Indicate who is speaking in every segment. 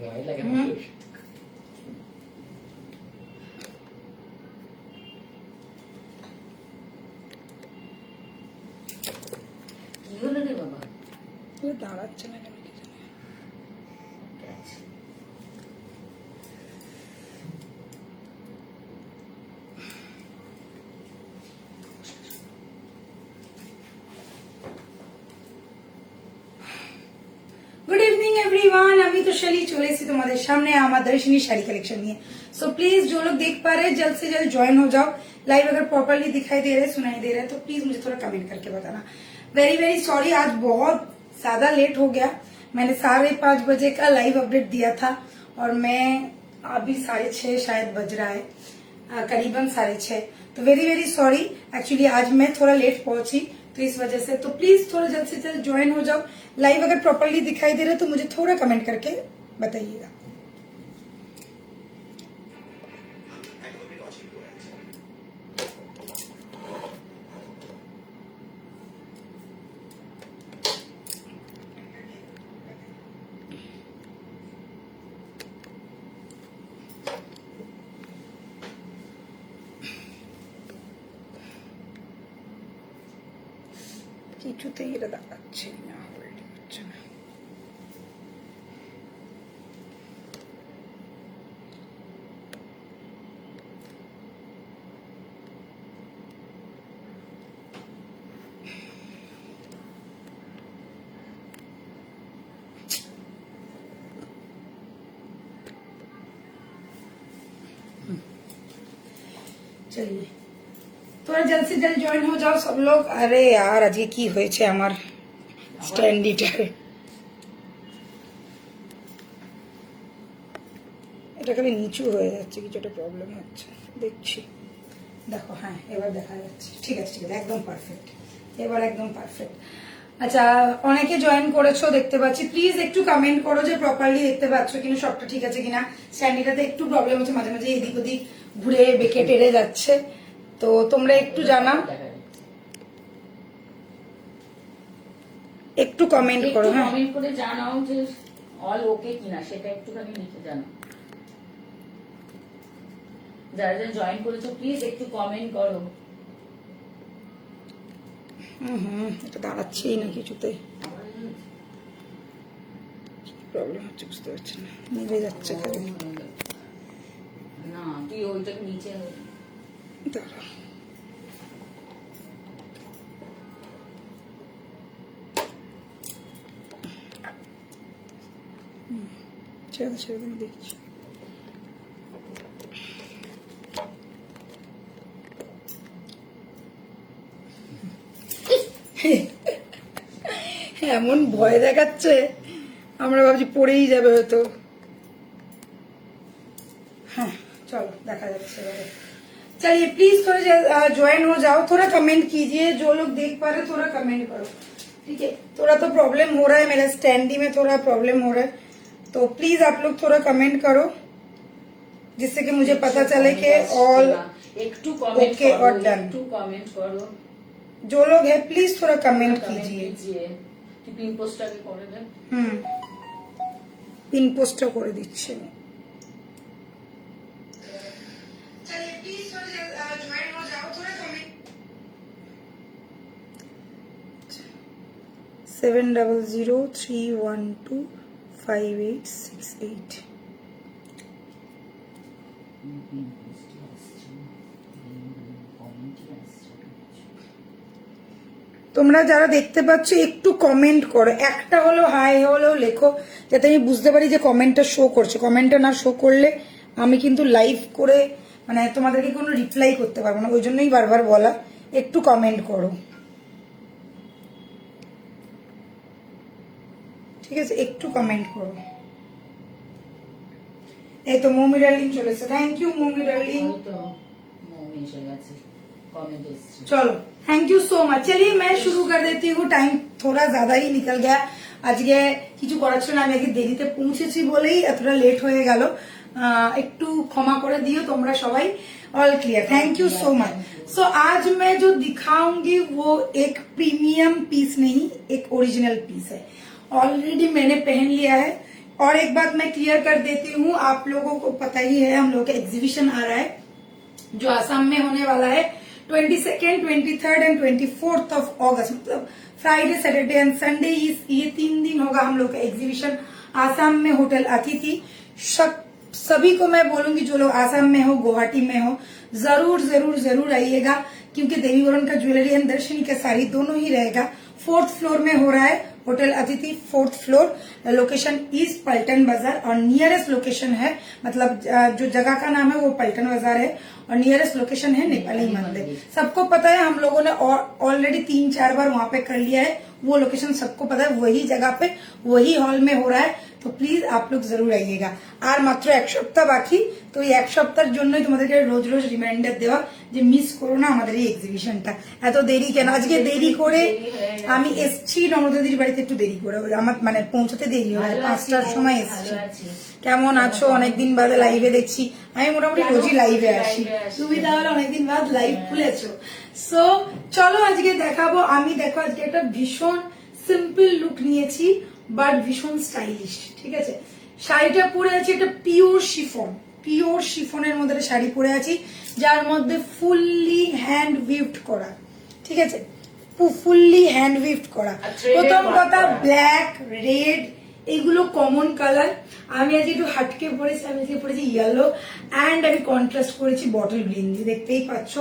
Speaker 1: কি হলো রে বাবা?
Speaker 2: দাঁড়াচ্ছে না কেন কি জানি। Good evening everyone. अभी तो शैली चले सी तुम्हारे सामने আমার দর্শনী শাড়ি কালেকশন নিয়ে। सो प्लीज जो लोग देख पा रहे हैं जल्द से जल्द ज्वाइन हो जाओ। लाइव अगर प्रॉपर्ली दिखाई दे रहा है सुनाई दे रहा है तो प्लीज मुझे थोड़ा कमेंट करके बताना। वेरी वेरी सॉरी, आज बहुत ज्यादा लेट हो गया। मैंने 5:30 बजे का लाइव अपडेट दिया था और मैं अभी 6:30 शायद बज रहा है, करीबन 6:30। तो वेरी वेरी सॉरी, एक्चुअली आज मैं थोड़ा लेट पहुंची तो इस वजह से। तो प्लीज थोड़ा जल्द से जल्द ज्वाइन हो जाओ। लाइव अगर प्रॉपर्ली दिखाई दे रहा है तो मुझे थोड़ा कमेंट करके बताइएगा। কিছুতেই এটা দেখাচ্ছে না, হোল্ড হচ্ছে না। चलिए थोड़ा जल्द से जल्द ज्वाइन हो जाओ सब लोग। अरे यार আজকে কি হয়েছে আমার স্ট্যান্ডিটার, এটা খালি নিচু হয়ে যাচ্ছে, কিছু একটা প্রবলেম হচ্ছে দেখছি। দেখো হ্যাঁ এবার দেখা যাচ্ছে, ঠিক আছে ঠিক আছে, একদম পারফেক্ট, এবার একদম পারফেক্ট। আচ্ছা অনেকে জয়েন করেছো দেখতে পাচ্ছি, প্লিজ একটু কমেন্ট করো যে প্রপারলি দেখতে পাচ্ছ কিনা, সবটা ঠিক আছে কিনা। স্ট্যান্ডিটাতে একটু প্রবলেম হচ্ছে, মাঝে মাঝে এদিক ওদিক ঘুরে বেঁকে টেরে যাচ্ছে, তো তোমরা একটু জানাও, একটু কমেন্ট করো। হ্যাঁ
Speaker 1: কমেন্ট করে জানাও যে অল ওকে কিনা, সেটা একটুখানি লিখে জানাও। যারা যারা জয়েন করেছো প্লিজ একটু কমেন্ট করো।
Speaker 2: এটা দাঁড়াচ্ছেই না কিছুতে, প্রবলেম হচ্ছে বুঝতে পারছি না, নিভে যাচ্ছে খালি।
Speaker 1: না তুই ওইটাকে নিচে
Speaker 2: দাঁড়া, ছেড়ে ছেড়ে দেখছি। এমন ভয় দেখাচ্ছে আমরা ভাবছি পড়েই যাবে হয়তো। हाँ चलो देखा जाच्छे। चलिए प्लीज थोड़ा ज्वाइन हो जाओ, थोड़ा कमेंट कीजिए, जो लोग देख पा रहे थोड़ा कमेंट करो, ठीक है। थोड़ा तो प्रॉब्लम हो रहा है, मेरा स्टैंडी में थोड़ा प्रॉब्लम हो रहा है, तो प्लीज आप लोग थोड़ा कमेंट करो जिससे कि मुझे पता चले कि ऑल ओके और डन।
Speaker 1: कमेंट करो,
Speaker 2: जो लोग है प्लीज थोड़ा कमेंट कीजिए।
Speaker 1: पिन पोस्टটা করে দেন।
Speaker 2: पिन पोस्टটা করে দিচ্ছি। 7003125868। তোমরা যারা দেখতে পাচ্ছ একটু কমেন্ট করো, একটা হলো হাই হলো লেখো, যাতে আমি বুঝতে পারি যে কমেন্টটা শো করছে। কমেন্টটা না শো করলে আমি কিন্তু লাইভ করে মানে তোমাদেরকে কোনো রিপ্লাই করতে পারবো না, ওই জন্যই বারবার বলা একটু কমেন্ট করো, ঠিক আছে, একটু কমেন্ট করো। এই তো মমি ডার্লিং চলেছে, থ্যাংক ইউ মমি ডার্লিং। चलो थैंक यू सो मच। चलिए मैं शुरू कर देती हूँ, टाइम थोड़ा ज्यादा ही निकल गया আজকে, কিছু করার ছিল না, আমি আগে দেরিতে পৌঁছেছি বলেই এতটা লেট হয়ে গেল, একটু ক্ষমা করে দিও তোমরা সবাই। All clear, thank you so much. So आज मैं जो दिखाऊंगी वो एक प्रीमियम पीस नहीं, एक ओरिजिनल पीस है। ऑलरेडी मैंने पहन लिया है, और एक बात मैं क्लियर कर देती हूँ, आप लोगों को पता ही है हम लोग का एग्जीबिशन आ रहा है जो आसाम में होने वाला है 22nd, 23rd and 24th of अगस्त, मतलब फ्राइडे, सैटरडे एंड संडे, ये 3 दिन होगा हम लोग का एग्जीबिशन आसाम में, होटल अतिथि। सभी को मैं बोलूंगी जो लोग आसाम में हो, गुवाहाटी में हो, जरूर जरूर जरूर आइएगा, क्योंकि देवी वरुण का ज्वेलरी एंड दर्शनी का साड़ी दोनों ही रहेगा। 4th फ्लोर में हो रहा है होटल अतिथि, 4th फ्लोर। लोकेशन इज पलटन बाजार और नियरेस्ट लोकेशन है, मतलब जो जगह का नाम है वो पलटन बाजार है और नियरेस्ट लोकेशन है नेपाली मंदिर। सबको पता है, हम लोगों ने ऑलरेडी 3-4 बार वहां पे कर लिया है, वो लोकेशन सबको पता है, वही जगह पे वही हॉल में हो रहा है। तो प्लिज आप लोग जरूर आइएगा। আর মাত্র 1 সপ্তাহ বাকি, তো এই 1 সপ্তাহের জন্যই তোমাদেরকে রোজ রোজ রিমাইন্ডার দেওয়া যে মিস করো না আমাদের এই এক্সিবিশনটা। এত দেরি কেন? আজকে দেরি করে আমি এসছি নমদাদির বাড়িতে, একটু দেরি করে, আমার মানে পৌঁছতে দেরি হয়, 5টার সময় এসছি। কেমন আছো? অনেকদিন বাদে লাইভে দেখছি, আমি মোটামুটি রোজই লাইভে আসি, তুমি তাহলে অনেকদিন বাদ লাইভ খুলেছো। সো চলো আজকে দেখাবো আমি, দেখো আজকে একটা ভীষণ সিম্পল লুক নিয়েছি বাট ভীষণ স্টাইলিশ, ঠিক আছে। শাড়িটা পরে আছি একটা পিওর শিফনের মধ্যে একটা শাড়ি পরে আছি, যার মধ্যে ফুললি হ্যান্ড উইভড করা, ঠিক আছে, ফুললি হ্যান্ড উইভড করা। প্রথম কথা, ব্ল্যাক, রেড এগুলো কমন কালার। আমি আজকে একটু হাটকে পরেছি, আমি আজকে পরেছি ইয়েলো অ্যান্ড আমি কন্ট্রাস্ট করেছি বটল গ্রিন দিয়ে, দেখতেই পাচ্ছ।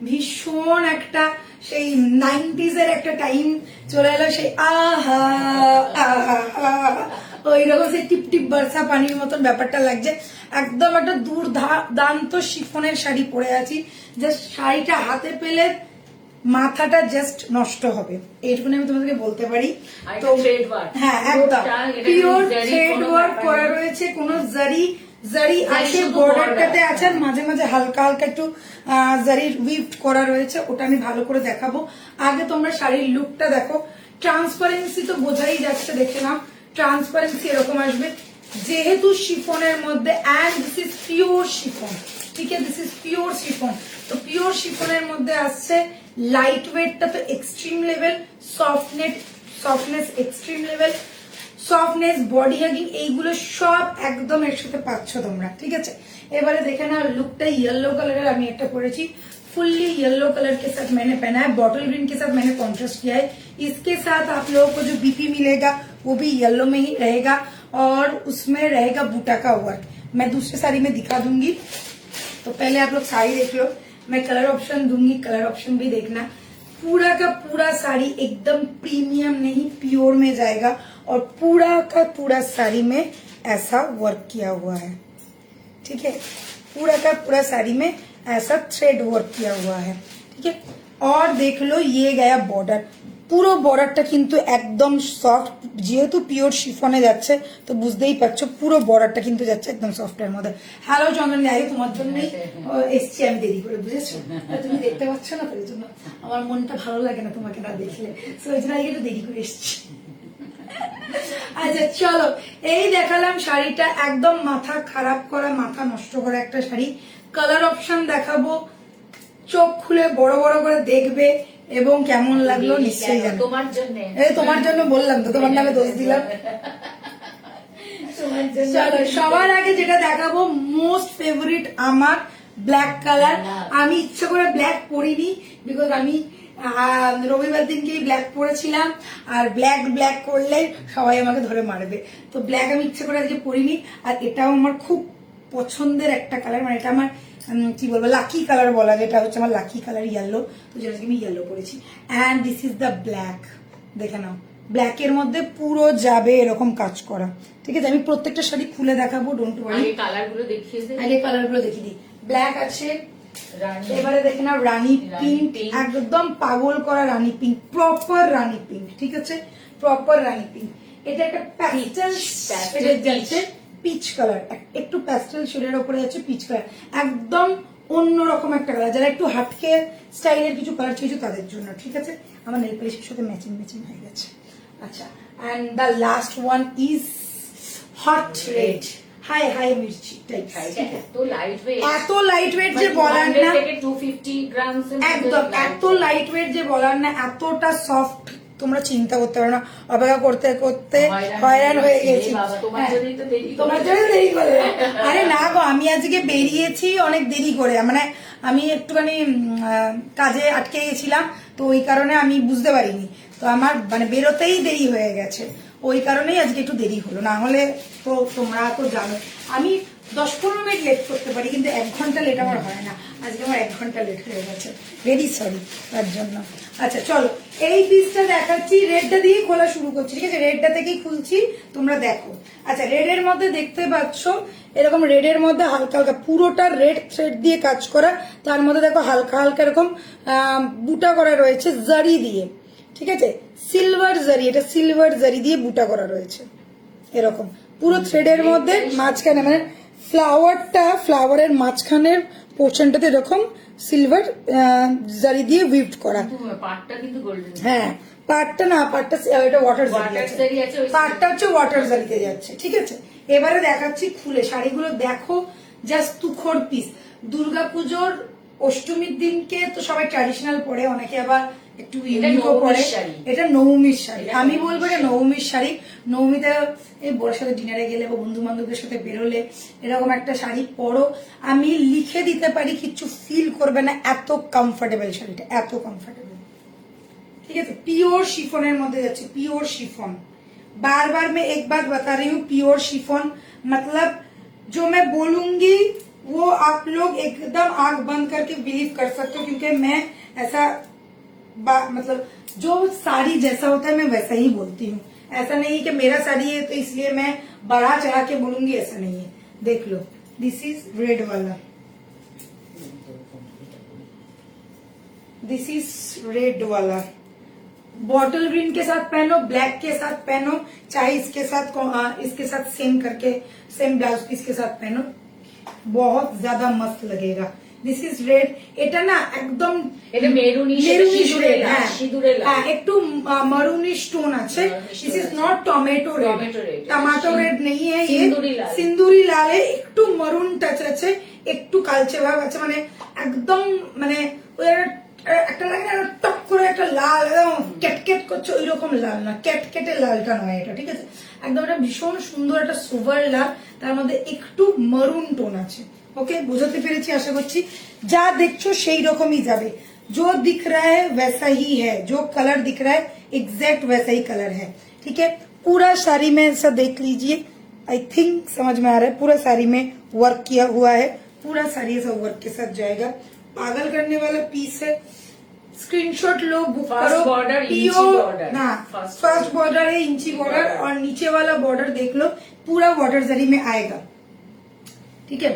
Speaker 2: ভীষণ একটা সেই 90s এর একটা টাইম চলে এলো, সেই আহা ওই রকম সেই টিপ টিপ বর্ষা পানির মতন ব্যাপারটা লাগছে। একদম একটা দুর্দান্ত শিফনের শাড়ি পরে আছি, জাস্ট শাড়িটা হাতে পেলে মাথাটা জাস্ট নষ্ট হবে, এইটুকুনি আমি তোমাদেরকে বলতে পারি। তো হ্যাঁ, একদম পিওর থ্রেড ওয়ার্ক করা রয়েছে, কোন জারি আছে, বর্ডারটাতে আছে, আর মাঝে মাঝে হালকা হালকা একটু জারির উইভড করা রয়েছে, ওটা আমি ভালো করে দেখাবো। আগে তোমরা শাড়ির লুকটা দেখো, ট্রান্সপারেন্সি তো বোঝাই যাচ্ছে, দেখে নাও ট্রান্সপারেন্সি এরকম আসবে, যেহেতু শিফনের মধ্যে, and this is pure chiffon, ঠিক আছে, দিস ইজ পিওর শিফন। তো পিওর শিফনের মধ্যে আসছে লাইট ওয়েটটা তো extreme level, softness extreme level, softness, body hugging, এইগুলো সব একদম এর সাথে পাচ্ছ তোমরা, ঠিক আছে। এবারে দেখে নাও লুকটা येलो कलर আমি একটা পরেছি, फुल्ली येलो कलर के साथ मैंने पहना है, बॉटल ग्रीन के साथ मैंने कॉन्ट्रास्ट किया है। इसके साथ आप लोगों को जो बीपी मिलेगा वो भी येलो में ही रहेगा और उसमें रहेगा बूटा का वर्क। मैं दूसरी साड़ी में दिखा दूंगी, तो पहले आप लोग साड़ी देख लो, मैं कलर ऑप्शन दूंगी, कलर ऑप्शन भी देखना। पूरा का पूरा साड़ी एकदम प्रीमियम नहीं प्योर में जाएगा और पूरा का पूरा साड़ी में ऐसा वर्क किया हुआ है, ठीक है, पूरा का पूरा साड़ी में ऐसा थ्रेड वर्क किया हुआ है, ठीक है। और देख लो ये गया बॉर्डर, পুরো বর্ডারটা কিন্তু একদম সফট, যেহেতু পিওর শিফনে যাচ্ছে তো বুঝতেই পারছো পুরো বর্ডারটা কিন্তু যাচ্ছে একদম সফটের মধ্যে। হ্যালো চন্দনী, আগে তোমার জন্যই এসছি আমি দেরি করে, বুঝেছো, তুমি দেখতে পাচ্ছ না, তাই জন্য আমার মনটা ভালো লাগে না তোমাকে না দেখলে, তো ওই জন্য আগে একটু দেরি করে এসছি। আচ্ছা চলো, এই দেখালাম শাড়িটা, একদম মাথা খারাপ করা, মাথা নষ্ট করা একটা শাড়ি। কালার অপশন দেখাবো, চোখ খুলে বড় বড় করে দেখবে এবং কেমন লাগলো নিশ্চয়ই জানো। তোমার জন্য বললাম তো, তোমার নামে দোষ দিলাম। চলো সবার আগে যেটা দেখাবো, মোস্ট ফেভারিট আমার ব্ল্যাক কালার। আমি ইচ্ছা করে ব্ল্যাক পরিনি, বিকজ আমি রবিবার দিনকেই ব্ল্যাক পরেছিলাম, আর ব্ল্যাক করলে সবাই আমাকে ধরে মারবে, তো ব্ল্যাক আমি ইচ্ছা করে আজকে পরিনি। আর এটাও আমার খুব পছন্দের একটা কালার, মানে এটা আমার কি বলবো লাকি কালার বলা, যেটা হচ্ছে আমার লাকি কালার ইয়েলো, তো যেটা আমি ইয়েলো পরেছি। And this is the black, দেখে নাও ব্ল্যাক এর মধ্যে পুরো যাবে এরকম কাজ করা, ঠিক আছে। আমি প্রত্যেকটা শাড়ি খুলে দেখাবো, ডোন্ট ওয়ারি। আগে কালারগুলো দেখিয়ে দিই। ব্ল্যাক আছে, এবারে দেখে নাও রানী পিঙ্ক, একদম পাগল করা রানী পিঙ্ক, প্রপার রানী পিঙ্ক, ঠিক আছে, প্রপার রানী পিঙ্ক। এটা একটা প্যাস্টেল শেডের যাচ্ছে, পিচ কালার, একটু প্যাস্টেল শেডের উপরে আছে পিচ কালার, একদম অন্যরকম একটা কালার, যারা একটু হাটকে স্টাইলের কিছু কালার চাইছো তাদের জন্য, ঠিক আছে। আমার নেল পলিশের সাথে ম্যাচিং হয়ে গেছে। আচ্ছা, and the last one is hot red, high মির্চি টাইপ। এত লাইট ওয়েট যে বলার না,
Speaker 1: 250 গ্রাম,
Speaker 2: একদম এত লাইট ওয়েট যে বলার না, এতটা সফট তোমরা চিন্তা করতে পারো না, অপেক্ষা করতে করতে হয়রান হয়ে গেছি।
Speaker 1: তোমার
Speaker 2: হ্যাঁ,
Speaker 1: জন্যই তো দেরি
Speaker 2: তোমার জন্য দেরি করে। আরে না গো, আমি আজকে বেরিয়েছি অনেক দেরি করে, মানে আমি একটুখানি কাজে আটকে গেছিলাম, তো ওই কারণে আমি বুঝতে পারিনি, তো আমার মানে বেরোতেই দেরি হয়ে গেছে, ওই কারণেই আজকে একটু দেরি হলো। না হলে তো তোমরা তো জানো আমি 10-15 মিনিট লেট করতে পারি, কিন্তু 1 ঘন্টা লেট আমার হয় না। আজকে আমার 1 ঘন্টা লেট হয়ে গেছে, ভেরি সরি তার জন্য। আচ্ছা চলো, এই পিসটা দেখাচ্ছি, রেডটা দিয়ে খোলা শুরু করছি, ঠিক আছে? রেডটা থেকেই খুলছি, তোমরা দেখো। আচ্ছা, রেডের মধ্যে দেখতে পাচ্ছ এরকম, রেডের মধ্যে হালকা হালকা পুরোটা রেড থ্রেড দিয়ে কাজ করা, তার মধ্যে দেখো হালকা হালকা এরকম বুটা করা রয়েছে জারি দিয়ে, ঠিক আছে? সিলভার জারি, এটা সিলভার জারি দিয়ে বুটা করা রয়েছে এরকম পুরো থ্রেডের মধ্যে। মাঝখানে মানে ফ্লাওয়ারের মাঝখানের পোর্শনটাতে এরকম সিলভার জারি দিয়ে উইভড করা।
Speaker 1: পাটটা কিন্তু গোল্ডেন।
Speaker 2: হ্যাঁ, পাটটা না, পাটটা এটা ওয়াটার জারি
Speaker 1: আছে,
Speaker 2: পাটটা হচ্ছে ওয়াটার জারিতে যাচ্ছে, ঠিক আছে? এবারে দেখাচ্ছি খুলে শাড়িগুলো, দেখো জাস্ট তুখোর পিস। দুর্গাপুজোর অষ্টমীর দিনকে তো সবাই ট্র্যাডিশনাল পরে, অনেকে আবার একটু ইউনিকও পরে। এটা নবমীর শাড়ি, আমি বলবো এটা নবমীর শাড়ি। নবমীতে এই বড় সাথে ডিনারে গেলে বা বন্ধু বান্ধবদের সাথে বেরোলে এরকম একটা শাড়ি পরো, আমি লিখে দিতে পারি কিচ্ছু ফিল করবে না, এত কমফোর্টেবল শাড়িটা, এত কমফোর্টেবল, ठीक है? तो प्योर शिफॉन मध्य जाच्छे, प्योर शिफॉन। बार बार मैं एक बात बता रही हूँ, प्योर शिफॉन मतलब जो मैं बोलूंगी वो आप लोग एकदम आंख बंद करके बिलीव कर सकते हो, क्योंकि मैं ऐसा मतलब जो साड़ी जैसा होता है मैं वैसा ही बोलती हूँ। ऐसा नहीं कि मेरा साड़ी है तो इसलिए मैं बढ़ा चढ़ा के बोलूंगी, ऐसा नहीं है। देख लो, दिस इज रेड वाला, दिस इज रेड वाला। बॉटल ग्रीन के साथ पहनो, ब्लैक के साथ पहनो, चाहे इसके साथ सेम करके सेम ब्लाउज पीस के साथ पहनो, बहुत ज्यादा मस्त लगेगा। दिस इज रेड, এটা না একদম
Speaker 1: এটা মেরুনিশ রেড, সিঁদুরে লাল,
Speaker 2: হ্যাঁ একটু মারুনিশ টোন আছে। This is not tomato red, tomato red नहीं है ये, সিন্দুরি লাল है, একটু মারুন টাচ আছে, একটু কালচে ভাব আছে, মানে একদম মানে ওই একটা লাগে না টক করে একটা লাল একদম ক্যাটকেট করছে ওইরকম লাল না, ক্যাটকেটে লালটা নয় এটা, ঠিক আছে? একদম একটা ভীষণ সুন্দর একটা সোভার লাল, তার মধ্যে একটু মারুন টোন আছে। ওকে, বুঝাতে পেরেছি আশা করছি। যা দেখছো সেই রকমই যাবে, जो दिख रहा है वैसा ही है, जो कलर दिख रहा है एग्जैक्ट वैसा ही कलर है, ठीक है? पूरा साड़ी में ऐसा देख लीजिए, आई थिंक समझ में आ रहा है, पूरा साड़ी में वर्क किया हुआ है, पूरा साड़ी ऐसा वर्क के साथ जाएगा, पागल करने वाला पीस है। स्क्रीनशॉट लो, बुक करो। ना फर्स्ट बॉर्डर है इंची बॉर्डर, और नीचे वाला बॉर्डर देख लो पूरा वाटर जरी में आएगा, ठीक है?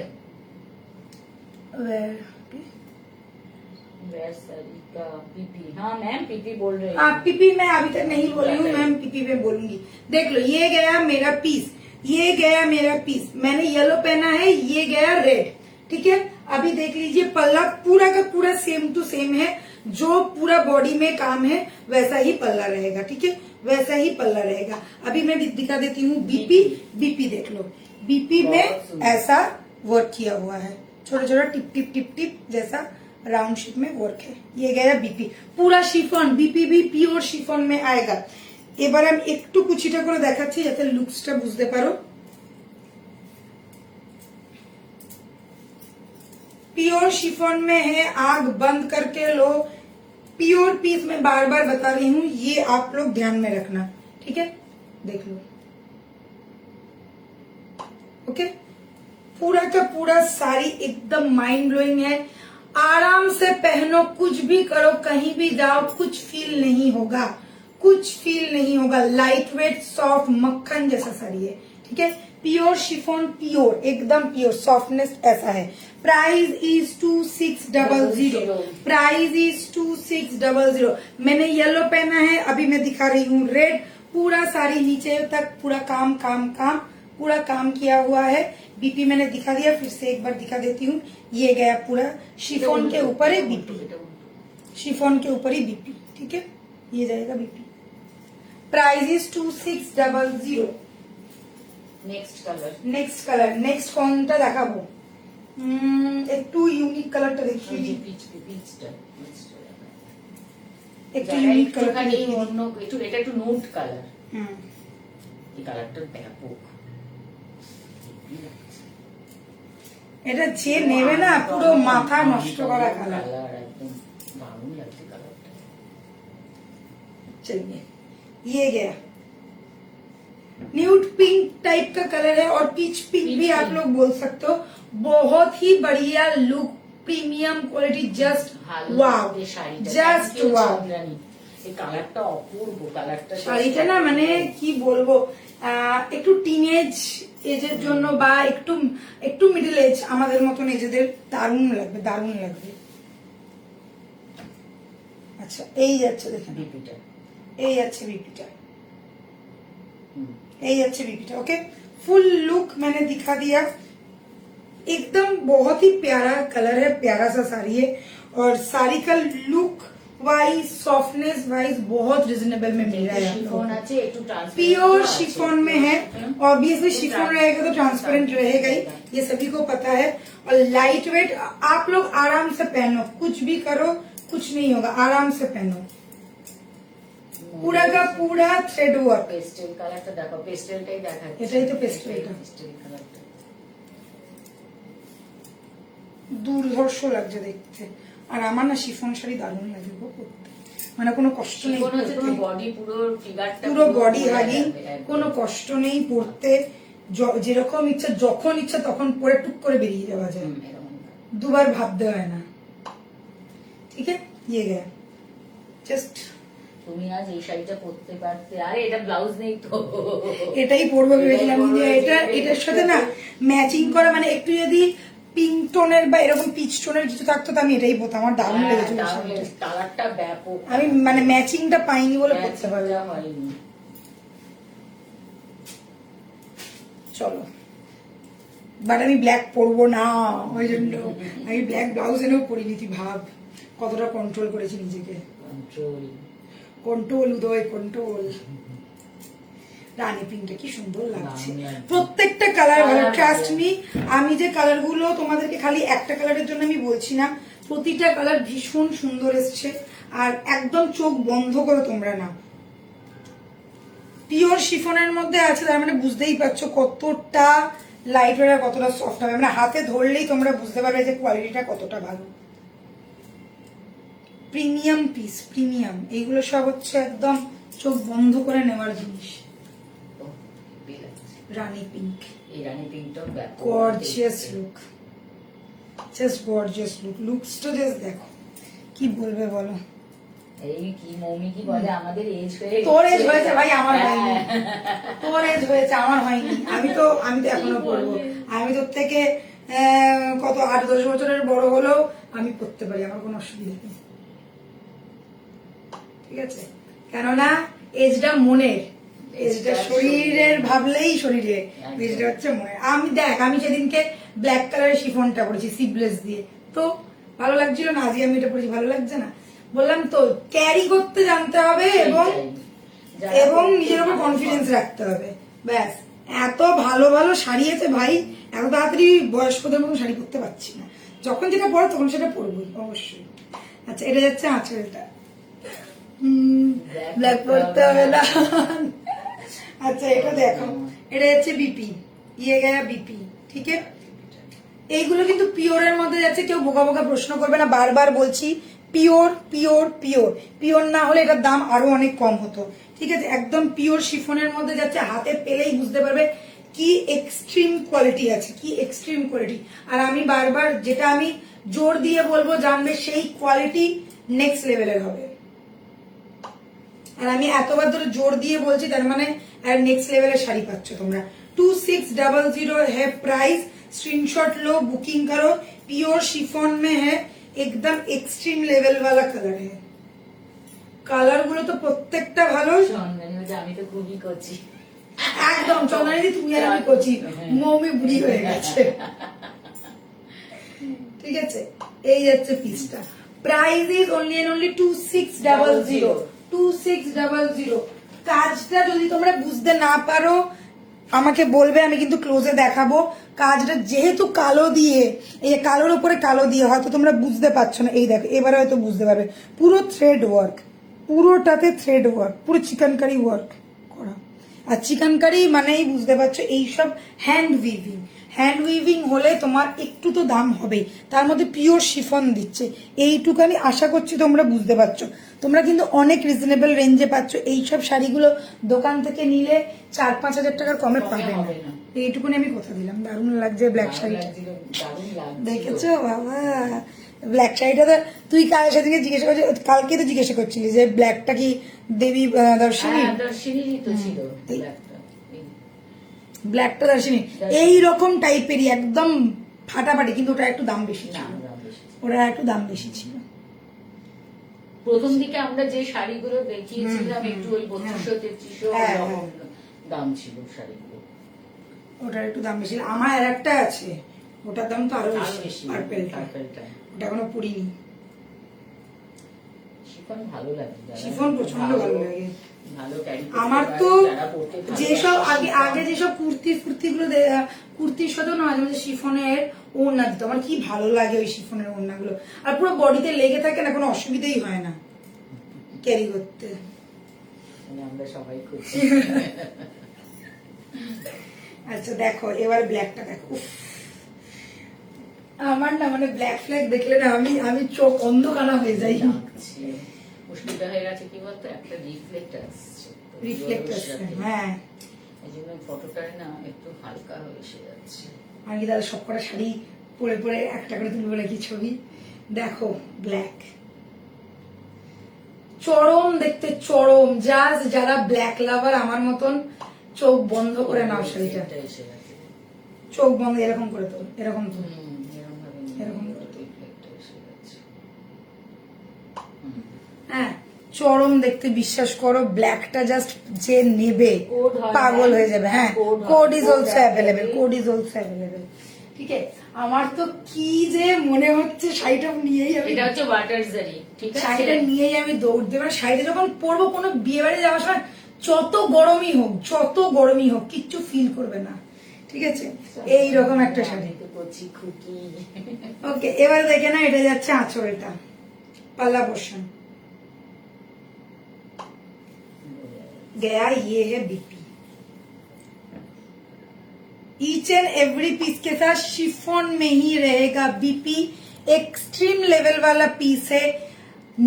Speaker 1: हाँ मैम पीपी बोल रही
Speaker 2: हाँ, पीपी मैं अभी तक नहीं बोली हूँ मैम, पीपी में बोलूंगी। देख लो, ये गया मेरा पीस, ये गया मेरा पीस, मैंने येलो पहना है, ये गया रेड, ठीक है? अभी देख लीजिए पल्ला पूरा का पूरा सेम टू सेम है, जो पूरा बॉडी में काम है वैसा ही पल्ला रहेगा, ठीक है? वैसा ही पल्ला रहेगा। अभी मैं दिखा देती हूँ बीपी, बीपी देख लो, बीपी में ऐसा वर्क किया हुआ है, छोटा छोटा टिप टिप टिप टिप जैसा राउंड शेप में वर्क है। ये गया बीपी, पूरा शिफॉन, बीपी भी प्योर शिफॉन में आएगा। এবার আমি একটু কুচিটা করে দেখাচ্ছি যাতে লুকসটা বুঝতে পারো। प्योर शिफॉन में है, आग बंद करके लो। प्योर पीस में बार बार बता रही हूँ, ये आप लोग ध्यान में रखना, ठीक है? देख लो, ओके? पूरा का पूरा साड़ी एकदम माइंड ब्लोइंग है, आराम से पहनो, कुछ भी करो, कहीं भी जाओ, कुछ फील नहीं होगा, कुछ फील नहीं होगा। लाइट वेट सॉफ्ट मक्खन जैसा साड़ी है, ठीक है? प्योर शिफॉन, प्योर एकदम प्योर, सॉफ्टनेस ऐसा है। Price is 2600, price is 2600। मैंने येलो पहना है, अभी मैं दिखा रही हूँ रेड। पूरा साड़ी नीचे तक पूरा काम काम काम पूरा काम किया हुआ है। बीपी मैंने दिखा दिया, फिर से एक बार दिखा देती हूँ। ये गया पूरा शिफॉन के ऊपर है बीपी, शिफॉन के ऊपर ही बीपी, ठीक है? ये जाएगा BP. Price is 2600।
Speaker 1: Next colour,
Speaker 2: next colour, next কোনটা দেখাবো? একটু ইউনিক কালারটা দেখিয়ে দিই। একটু
Speaker 1: যারা
Speaker 2: ইউনিক
Speaker 1: একটুখানি
Speaker 2: কালার।
Speaker 1: অন্য একটু, এটা একটু নোট কালার,
Speaker 2: হুম,
Speaker 1: এই কালারটা ব্যাপক।
Speaker 2: এটা যে নেবে না পুরো মাথা নষ্ট করা কালার।
Speaker 1: কালার একদম দারুণ লাগছে কালারটা।
Speaker 2: चलिए ये गया न्यूड पिंक टाइप का कलर है और पीच पिंक भी
Speaker 1: पीच
Speaker 2: आप
Speaker 1: पिंक।
Speaker 2: लोग बोल सकते हो। बहुत ही बढ़िया लुक, प्रीमियम क्वालिटी, जस्ट वाव, জাস্ট ওয়াও।
Speaker 1: এই কালারটা অপূর্ব, কালারটা
Speaker 2: শাড়িটা না মানে কি বলবো, একটু টিনেজ এজের জন্য বা একটু একটু মিডল এজ আমাদের মতন এজেদের দারুণ লাগবে, দারুণ লাগবে। আচ্ছা এই যাচ্ছে দেখেন,
Speaker 1: বিপিটা,
Speaker 2: এই যাচ্ছে বিপিটা, এই যাচ্ছে বিপিটা। ओके फुल लुक मैंने दिखा दिया। एकदम बहुत ही प्यारा कलर है, प्यारा सा साड़ी है और साड़ी का लुक वाइज, सॉफ्टनेस वाइज बहुत रिजनेबल में मिल रहा है आप लोगों
Speaker 1: शिफॉन
Speaker 2: को।
Speaker 1: আছে একটু ট্রান্সपेरेंट,
Speaker 2: प्योर शिफॉन में है, ऑब्वियसली शिफॉन रहेगा तो ट्रांसपेरेंट रहेगा ही, ये सभी को पता है। और लाइट वेट, आप लोग आराम से पहनो, कुछ भी करो कुछ नहीं होगा, आराम से पहनो। पूरा का पूरा थ्रेड वर्क।
Speaker 1: পেস্টেল কালারটা দেখো, পেস্টেলটাই দেখাচ্ছে,
Speaker 2: এটাই তো পেস্টেলটা।
Speaker 1: পেস্টেল কালারটা
Speaker 2: দুর্ধর্ষ লাগছে দেখতে। আর আমার না শিফন শাড়ি দারুণ লাগে গো পরতে, মানে কোনো কষ্ট নেই
Speaker 1: শিফন হচ্ছে তোমার
Speaker 2: পরতে।
Speaker 1: বডি, পুরো ফিগারটা
Speaker 2: পুরো বডি হাগিং,
Speaker 1: একদম।
Speaker 2: কোনো কষ্ট নেই পরতে, যেরকম ইচ্ছা যখন ইচ্ছা তখন পরে টুক করে বেরিয়ে যাওয়া যায়,
Speaker 1: এরকম।
Speaker 2: দুবার ভাবতে হয় না। ঠিক আছে ये गया জাস্ট।
Speaker 1: তুমি আজ এই শাড়িটা পরতে পারতে, আরে এটা ব্লাউজ নেই তো,
Speaker 2: এটাই পরবো ভেবেছিলাম, কিন্তু এটা এটার সাথে না ম্যাচিং করা, মানে একটু যদি পিঙ্ক টোনের বা এরকম পিচ টোনের কিছু থাকতো তো আমি এটাই পরতাম, আমার দারুণ লেগেছিল শাড়িটা।
Speaker 1: কালারটা ব্যাপক,
Speaker 2: আমি মানে ম্যাচিংটা পাইনি বলে পরতে
Speaker 1: ম্যাচিংটা
Speaker 2: পারলাম।
Speaker 1: হয়নি।
Speaker 2: চলো, বাট আমি ব্ল্যাক পরবো না, ওই জন্য আমি ব্ল্যাক ব্লাউজ এনেও পরিনি। তুই ভাব কতটা কন্ট্রোল করেছি নিজেকে,
Speaker 1: কন্ট্রোল।
Speaker 2: কন্ট্রোল উদয় কন্ট্রোল। রানী পিঙ্কটা কি সুন্দর লাগছে,
Speaker 1: দারুণ লাগছে।
Speaker 2: প্রত্যেকটা কালার ভালো,
Speaker 1: কালার
Speaker 2: ট্রাস্ট
Speaker 1: ভালো।
Speaker 2: মি। আমি যে কালার গুলো তোমাদেরকে খালি একটা কালারের জন্য আমি বলছি না, প্রতিটা কালার ভীষণ সুন্দর এসছে। আর একদম চোখ বন্ধ করো তোমরা না, পিওর শিফনের মধ্যে আছে, তার মানে বুঝতেই পারছো কতটা লাইট ওয়েট আর কতটা সফট হবে, মানে হাতে ধরলেই তোমরা বুঝতে পারবে যে কোয়ালিটিটা কতটা ভালো। প্রিমিয়াম পিস, প্রিমিয়াম, এইগুলো সব হচ্ছে একদম চোখ বন্ধ করে নেওয়ার জিনিস।
Speaker 1: ও, হেভি লাগছে।
Speaker 2: রানী পিঙ্ক,
Speaker 1: এই রানী পিঙ্কটাও ব্যাপক
Speaker 2: গর্জিয়াস
Speaker 1: দেখতে।
Speaker 2: Look, just gorgeous look. লুকসটা জাস্ট দেখো, কি বলবে বলো।
Speaker 1: এই কি মৌমি কি বলে, আমাদের এজ হয়ে
Speaker 2: তোর
Speaker 1: গেছে।
Speaker 2: এজ হয়েছে ভাই, আমার
Speaker 1: হ্যাঁ।
Speaker 2: হয়নি। তোর এজ হয়েছে, আমার হয়নি। আমি তো এখনো পড়বো। আমি তোর থেকে কত 8-10 বছরের বড় হলেও আমি পড়তে পারি, আমার কোনো অসুবিধা নেই। ঠিক আছে, কেননা এজটা মনের, এজটা শরীরের ভাবলেই শরীরে, এজটা হচ্ছে মনের। আমি দেখ, আমি সেদিনকে ব্ল্যাক কালারের শিফনটা পরেছি সিবলেস দিয়ে, তো ভালো লাগছিল না, আজকে আমি এটা পরেছি ভালো লাগছে না। বললাম তো ক্যারি করতে জানতে হবে এবং এবং নিজের উপর কনফিডেন্স রাখতে হবে, ব্যাস। এত ভালো ভালো শাড়ি আছে ভাই, এত তাড়াতাড়ি বয়স্কদের মতো শাড়ি পরতে পারছি না। যখন যেটা পরো তখন সেটা পরবই অবশ্যই। আচ্ছা এটা যাচ্ছে আঁচলটা, ব্ল্যাক পরতে হবে না। আচ্ছা এটা দেখো, এটা যাচ্ছে বিপি, ইয়ে গয়া বিপি, ঠিক আছে। এইগুলো কিন্তু পিওরের মধ্যে যাচ্ছে, কেউ বোকা বোকা প্রশ্ন করবে না, বারবার বলছি পিওর পিওর পিওর। পিওর না হলে এটার দাম আরো অনেক কম হতো, ঠিক আছে। একদম পিওর শিফনের মধ্যে যাচ্ছে, হাতে পেলেই বুঝতে পারবে কি এক্সট্রিম কোয়ালিটি আছে, কি এক্সট্রিম কোয়ালিটি। আর আমি বারবার যেটা আমি জোর দিয়ে বলবো জানবে, সেই কোয়ালিটি নেক্সট লেভেলের হবে। আর আমি এতবার ধরে জোর দিয়ে বলছি, তার মানে আর নেক্সট লেভেলের শাড়ি পাচ্ছ তোমরা। 2600 है प्राइस, स्क्रीनशॉट लो, बुकिंग करो। प्योर शिफॉन में है, एकदम एक्सट्रीम लेवल वाला कलर है। কালার গুলো তো প্রত্যেকটা ভালো,
Speaker 1: আমি তো খুবই করছি
Speaker 2: একদম। চন্দ্রানী তুমি আর আমি করছি, মৌমি বুড়ি হয়ে গেছে, ঠিক আছে। এই যাচ্ছে পিসটা, price is only and only 2600, 2600। কাজটা যদি তোমরা বুঝতে না পারো আমাকে বলবে, আমি কিন্তু ক্লোজে দেখাবো। কাজটা যেহেতু কালো দিয়ে, এই কালোর উপরে কালো দিয়ে হয়তো তোমরা বুঝতে পারছো না, এই দেখো এবারে হয়তো বুঝতে পারবে, পুরো থ্রেড ওয়ার্ক, পুরোটাতে থ্রেড ওয়ার্ক, পুরো চিকেনকারি ওয়ার্ক করা। আর চিকেনকারি মানেই বুঝতে পারছো এইসব হ্যান্ড উইভিং হলে তোমার একটু তো দাম হবে, তার মধ্যে পিওর শিফন দিচ্ছে, এইটুকানি আশা করছি তোমরা বুঝতে পারছো। তোমরা কিন্তু অনেক রিজনেবল রেঞ্জে পাচ্ছ। এইসব শাড়িগুলো দোকান থেকে নিলে 4-5 হাজার টাকার কমে পাবে না। এইটুকুনি আমি কথা দিলাম। দারুণ লাগছে ব্ল্যাক শাড়িটা, দেখেছো বাবা? ব্ল্যাক শাড়িটা তো তুই সেদিকে জিজ্ঞাসা করছিস, কালকে তো জিজ্ঞাসা করছিলি যে ব্ল্যাকটা কি দেবী দর্শনী? ব্ল্যাকটা দর্শনী এইরকম টাইপেরই একদম ফাটাফাটি, কিন্তু ওটা একটু দাম বেশি ছিল, ওটা একটু দাম বেশি ছিল।
Speaker 1: প্রথম দিকে আমরা যে শাড়িগুলো দেখিয়েছিলাম একটু ওই 3200-3300 দাম ছিল শাড়িগুলো,
Speaker 2: ওটার একটু দাম বেশি। আমার আর একটা আছে, ওটার দাম তো আরো বেশি, পার্পেলটা, ওটা এখনো পরিনি।
Speaker 1: শিফন ভালো লাগে,
Speaker 2: শিফন প্রচন্ড ভালো লাগে
Speaker 1: ভালো ক্যারি।
Speaker 2: আমার তো যেসব আগে যেসব কুর্তির সাথেও না মাঝে মাঝে শিফনের ওড়না দিত, আমার কি ভালো লাগে ওই শিফনের ওড়নাগুলো, আর পুরো বডিতে লেগে থাকে না, কোনো অসুবিধাই হয় না ক্যারি করতে।
Speaker 1: আমরা সবাই করছি।
Speaker 2: আচ্ছা দেখো এবার ব্ল্যাকটা দেখো। আমার না মানে ব্ল্যাক ফ্ল্যাগ দেখলে না আমি চোখ অন্ধকানা হয়ে যাই।
Speaker 1: অসুবিধা হয়ে গেছে কি বলতো, একটা রিফ্লেক্ট আসছে,
Speaker 2: হ্যাঁ
Speaker 1: এই জন্য ফটোটায় না একটু হালকা হয়ে এসে যাচ্ছে।
Speaker 2: আমি তাহলে সবকটা শাড়ি পরে পরে একটা করে তুলবো নাকি ছবি। দেখো ব্ল্যাক চরম দেখতে, চরম। যারা ব্ল্যাক লাভার আমার মতন চোখ বন্ধ করে নাও শাড়িটা, চোখ বন্ধ এরকম করে তো, এরকম তো এরকম করে তো, হ্যাঁ চরম দেখতে। বিশ্বাস করো ব্ল্যাকটা জাস্ট যে নেবে পাগল হয়ে যাবে। হ্যাঁ code is also available, code is also available. ঠিক আছে, আমার তো কি যে মনে হচ্ছে শাড়িটা নিয়েই আমি,
Speaker 1: এটা হচ্ছে বাটার জারি, ঠিক আছে,
Speaker 2: শাড়িটা নিয়েই আমি দৌড় দেব। শাড়িটা যখন পরবো কোনো বিয়ে বাড়ি যাওয়ার সময় যত গরমই হোক কিচ্ছু ফিল করবে না। ঠিক আছে, এইরকম একটা শাড়ি। ওকে এবার দেখে না, এটা যাচ্ছে আঁচলটা, পাল্লা পোর্শন गया। ये है BP, each and every piece के साथ शिफॉन में ही रहेगा बीपी। एक्सट्रीम लेवल वाला पीस है,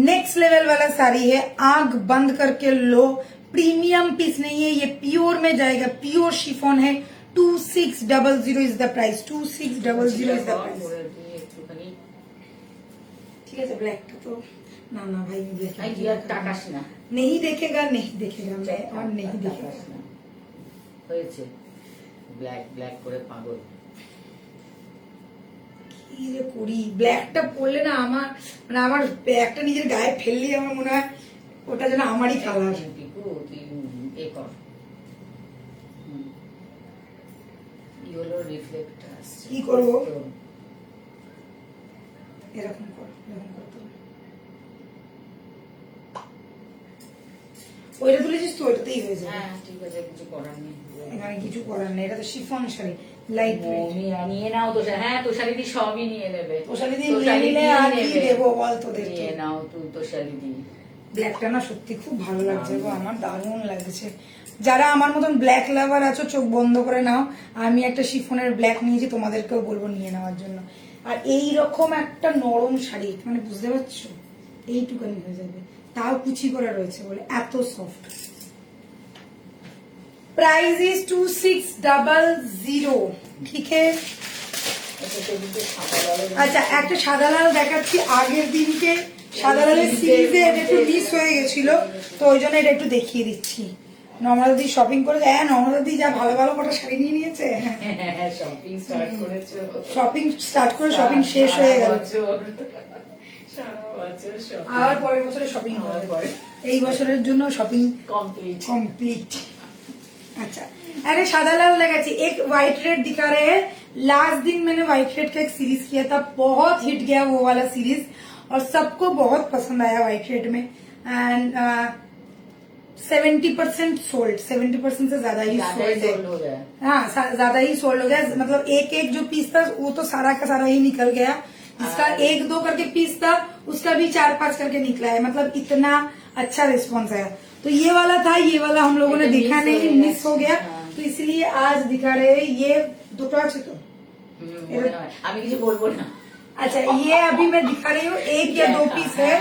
Speaker 2: नेक्स्ट लेवल वाला साड़ी है, आंख बंद करके लो। प्रीमियम पीस नहीं है ये, प्योर में जाएगा, प्योर शिफॉन है। 2600 is the price, 2600 is the price. ठीक है, ब्लैक तो ना भाई नहीं देखेगा मैं और नहीं देखेगा।
Speaker 1: ব্ল্যাক করে পাগল
Speaker 2: কি যে করি, ব্ল্যাকটা পরলে না আমার মানে আমার একটা নিজের গায়ে ফেললে আমার মনে হয় ওটা যেন আমারই কালার। কি করবো, এরকম কর, ওইটা তুলেছিস তো ওইটাতেই হয়ে যাবে।
Speaker 1: হ্যাঁ ঠিক আছে, কিছু করার নেই,
Speaker 2: এখানে কিছু করার নেই। এটা তো শিফন শাড়ি, লাইট
Speaker 1: নিয়ে নাও তো। হ্যাঁ তোষালি দি সবই নিয়ে নেবে,
Speaker 2: তোষালি দি নিলে আর কি দেবো বল তোদের,
Speaker 1: নিয়ে নাও তুই তোষালি দি।
Speaker 2: ব্ল্যাকটা না সত্যি খুব ভালো লাগছে গো, আমার দারুণ লাগছে। যারা আমার মতন ব্ল্যাক লাভার আছো চোখ বন্ধ করে নাও। আমি একটা শিফনের ব্ল্যাক নিয়েছি, তোমাদেরকেও বলবো নিয়ে নেওয়ার জন্য। আর এই রকম একটা নরম শাড়ি, মানে বুঝতে পারছো এইটুকানি হয়ে যাবে, তাও কুচি করা রয়েছে বলে এত সফট। Price is 2600। ठीक है, আচ্ছা একটা সাদা লাল দেখাচ্ছি। আগের দিনকে সাদা লালের সিরিজে একটু মিস হয়ে গেছিল, তো ওই জন্য এটা একটু দেখিয়ে দিচ্ছি। নর্মাদি শপিং করে, হ্যাঁ নর্মাদি যা ভালো ভালো কটা শাড়ি নিয়ে নিয়েছে। শপিং স্টার্ট করে শপিং শেষ হয়ে গেল, আবার পরের বছরে শপিং হবে। এই বছরের জন্য শপিং কমপ্লিট। अच्छा, अरे सादा लाल लगाची। एक व्हाइट रेड दिखा रहे हैं। लास्ट दिन मैंने व्हाइट रेड का एक सीरीज किया था, बहुत हिट गया वो वाला सीरीज और सबको बहुत पसंद आया व्हाइट रेड में। एंड 70% सोल्ड, 70% से ज्यादा ही सोल्ड है। हाँ ज्यादा ही सोल्ड हो गया, मतलब एक जो पीस था वो तो सारा का सारा ही निकल गया। जिसका 1-2 करके पीस था उसका भी 4-5 करके निकला है। मतलब इतना अच्छा रिस्पॉन्स आया। तो ये वाला था, ये वाला हम लोगों ने देखा नहीं, मिस हो गया, तो इसलिए आज दिखा रहे हैं। ये दुটো আছে तो
Speaker 1: আমি কিছু বলবো না।
Speaker 2: अच्छा, ये अभी मैं दिखा रही हूँ, एक या दो पीस है।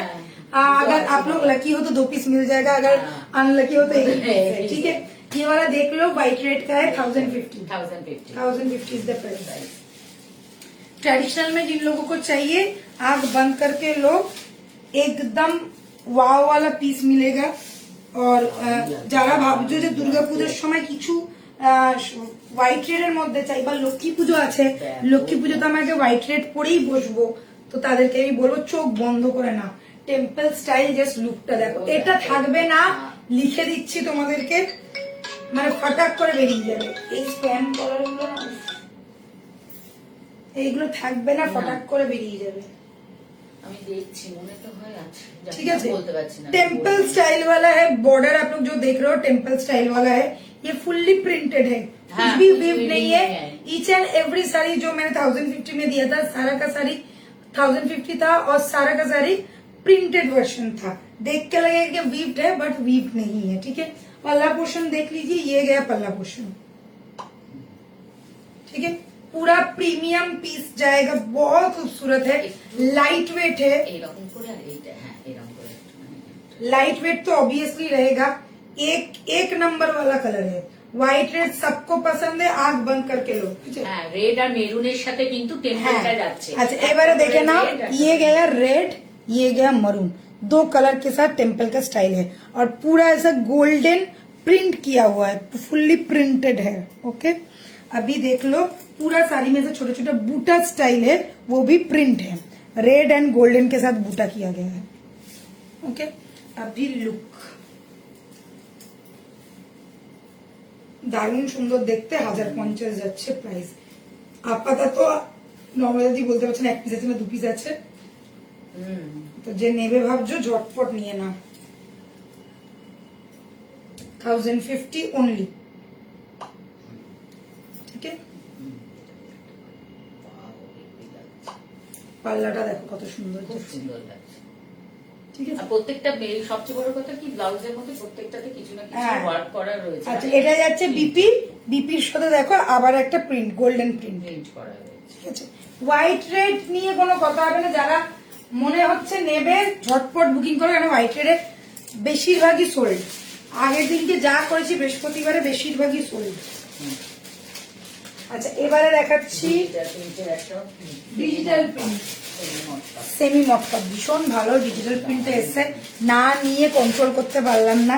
Speaker 2: अगर आप लोग लकी हो तो 2 पीस मिल जाएगा, अगर अनलकी हो तो 1 पीस है, ठीक है। ये वाला देख लो, व्हाइट रेड का है, 1050 1050 इज द प्राइस। ट्रेडिशनल में जिन लोगों को चाहिए आग बंद करके लो, एकदम वाव वाला पिस मिलेगा। और যারা ভাবছো যে দুর্গাপূজার সময় কিছু হোয়াইট রেড এর মধ্যে চাই বা লক্ষ্মী পুজো আছে, লক্ষ্মী পুজোতে আমাকে হোয়াইট রেড পরেই বসবো, তো তাদেরকে আমি বলবো চোখ বন্ধ করে না, টেম্পল স্টাইল জাস্ট লুকটা দেখো। এটা থাকবে না, লিখে দিচ্ছি তোমাদেরকে, মানে ফটাক করে বেরিয়ে যাবে। এই স্প্যান কলার গুলো না, এইগুলো থাকবে না, ফটাক করে বেরিয়ে যাবে।
Speaker 1: আমি দেখছি, মনে তো হয় আছে,
Speaker 2: ठीक है,
Speaker 1: বলতে পারছি না।
Speaker 2: टेम्पल स्टाइल वाला है, बॉर्डर आप लोग जो देख रहे हो टेम्पल स्टाइल वाला है, ये फुल्ली प्रिंटेड है, कुछ भी वीव नहीं है। ईच एंड एवरी साड़ी जो मैंने 1050 में दिया था, सारा का साड़ी 1050 था और सारा का साड़ी प्रिंटेड वर्जन था। देख के लगेगा कि वीव्ड है, बट वीव नहीं है, ठीक है। पल्ला पोर्शन देख लीजिए, ये गया पल्ला पोर्शन, ठीक है। पूरा प्रीमियम पीस जाएगा, बहुत खूबसूरत है, लाइट वेट है।
Speaker 1: এরকম করে আর এইটা, হ্যাঁ এরকম করে একটু মানে
Speaker 2: लाइट वेट तो ऑब्वियसली रहेगा। एक नंबर वाला कलर है, व्हाइट रेड सबको पसंद है, आंख बंद करके लो, ठीक है।
Speaker 1: হ্যাঁ, রেড আর মেরুনের সাথে কিন্তু টেম্পলটা যাচ্ছে।
Speaker 2: अच्छा, एक बार देखे ना, ये गया रेड, ये गया मरून, 2 कलर के साथ टेम्पल का स्टाइल है और पूरा ऐसा गोल्डन प्रिंट किया हुआ है, फुल्ली प्रिंटेड है, ओके। अभी देख लो, पूरा साड़ी में से छोटे छोटे बूटा स्टाइल है, वो भी प्रिंट है, रेड एंड गोल्डन के साथ बूटा किया गया है, ओके। अभी लुक দারুণ সুন্দর দেখতে, 1050 যাচ্ছে প্রাইস। আপাতত নর্মালি বলতে পারছেন 1 পিস আছে না 2 পিস আছে, তো যে নেবে ভাবছো ঝটপট নিয়ে নাও। 1050 ओनली, ठीक है। পাল্লাটা দেখো কত সুন্দর,
Speaker 1: খুব সুন্দর লাগছে,
Speaker 2: ঠিক আছে।
Speaker 1: আর প্রত্যেকটা সবচেয়ে বড় কথা কি, ব্লাউজের মধ্যে প্রত্যেকটাতে কিছু না কিছু ওয়ার্ক করা রয়েছে।
Speaker 2: আচ্ছা, এটা যাচ্ছে বিপি, বিপির সাথে দেখো আবার একটা প্রিন্ট, গোল্ডেন প্রিন্ট
Speaker 1: করা রয়েছে,
Speaker 2: ঠিক আছে। হোয়াইট রেড নিয়ে কোনো কথা হবে না, যারা মনে হচ্ছে নেবে ঝটপট বুকিং করো, কারণ হোয়াইট রেডের বেশিরভাগই সোল্ড। আগের দিনকে যা করেছি বৃহস্পতিবারে বেশিরভাগই সোল্ড। আচ্ছা, এবারে দেখাচ্ছি ডিজিটাল প্রিন্ট, সেমি মটকা, ভীষণ ভালো ডিজিটাল প্রিন্টে এসছে, না নিয়ে কন্ট্রোল করতে পারলাম না।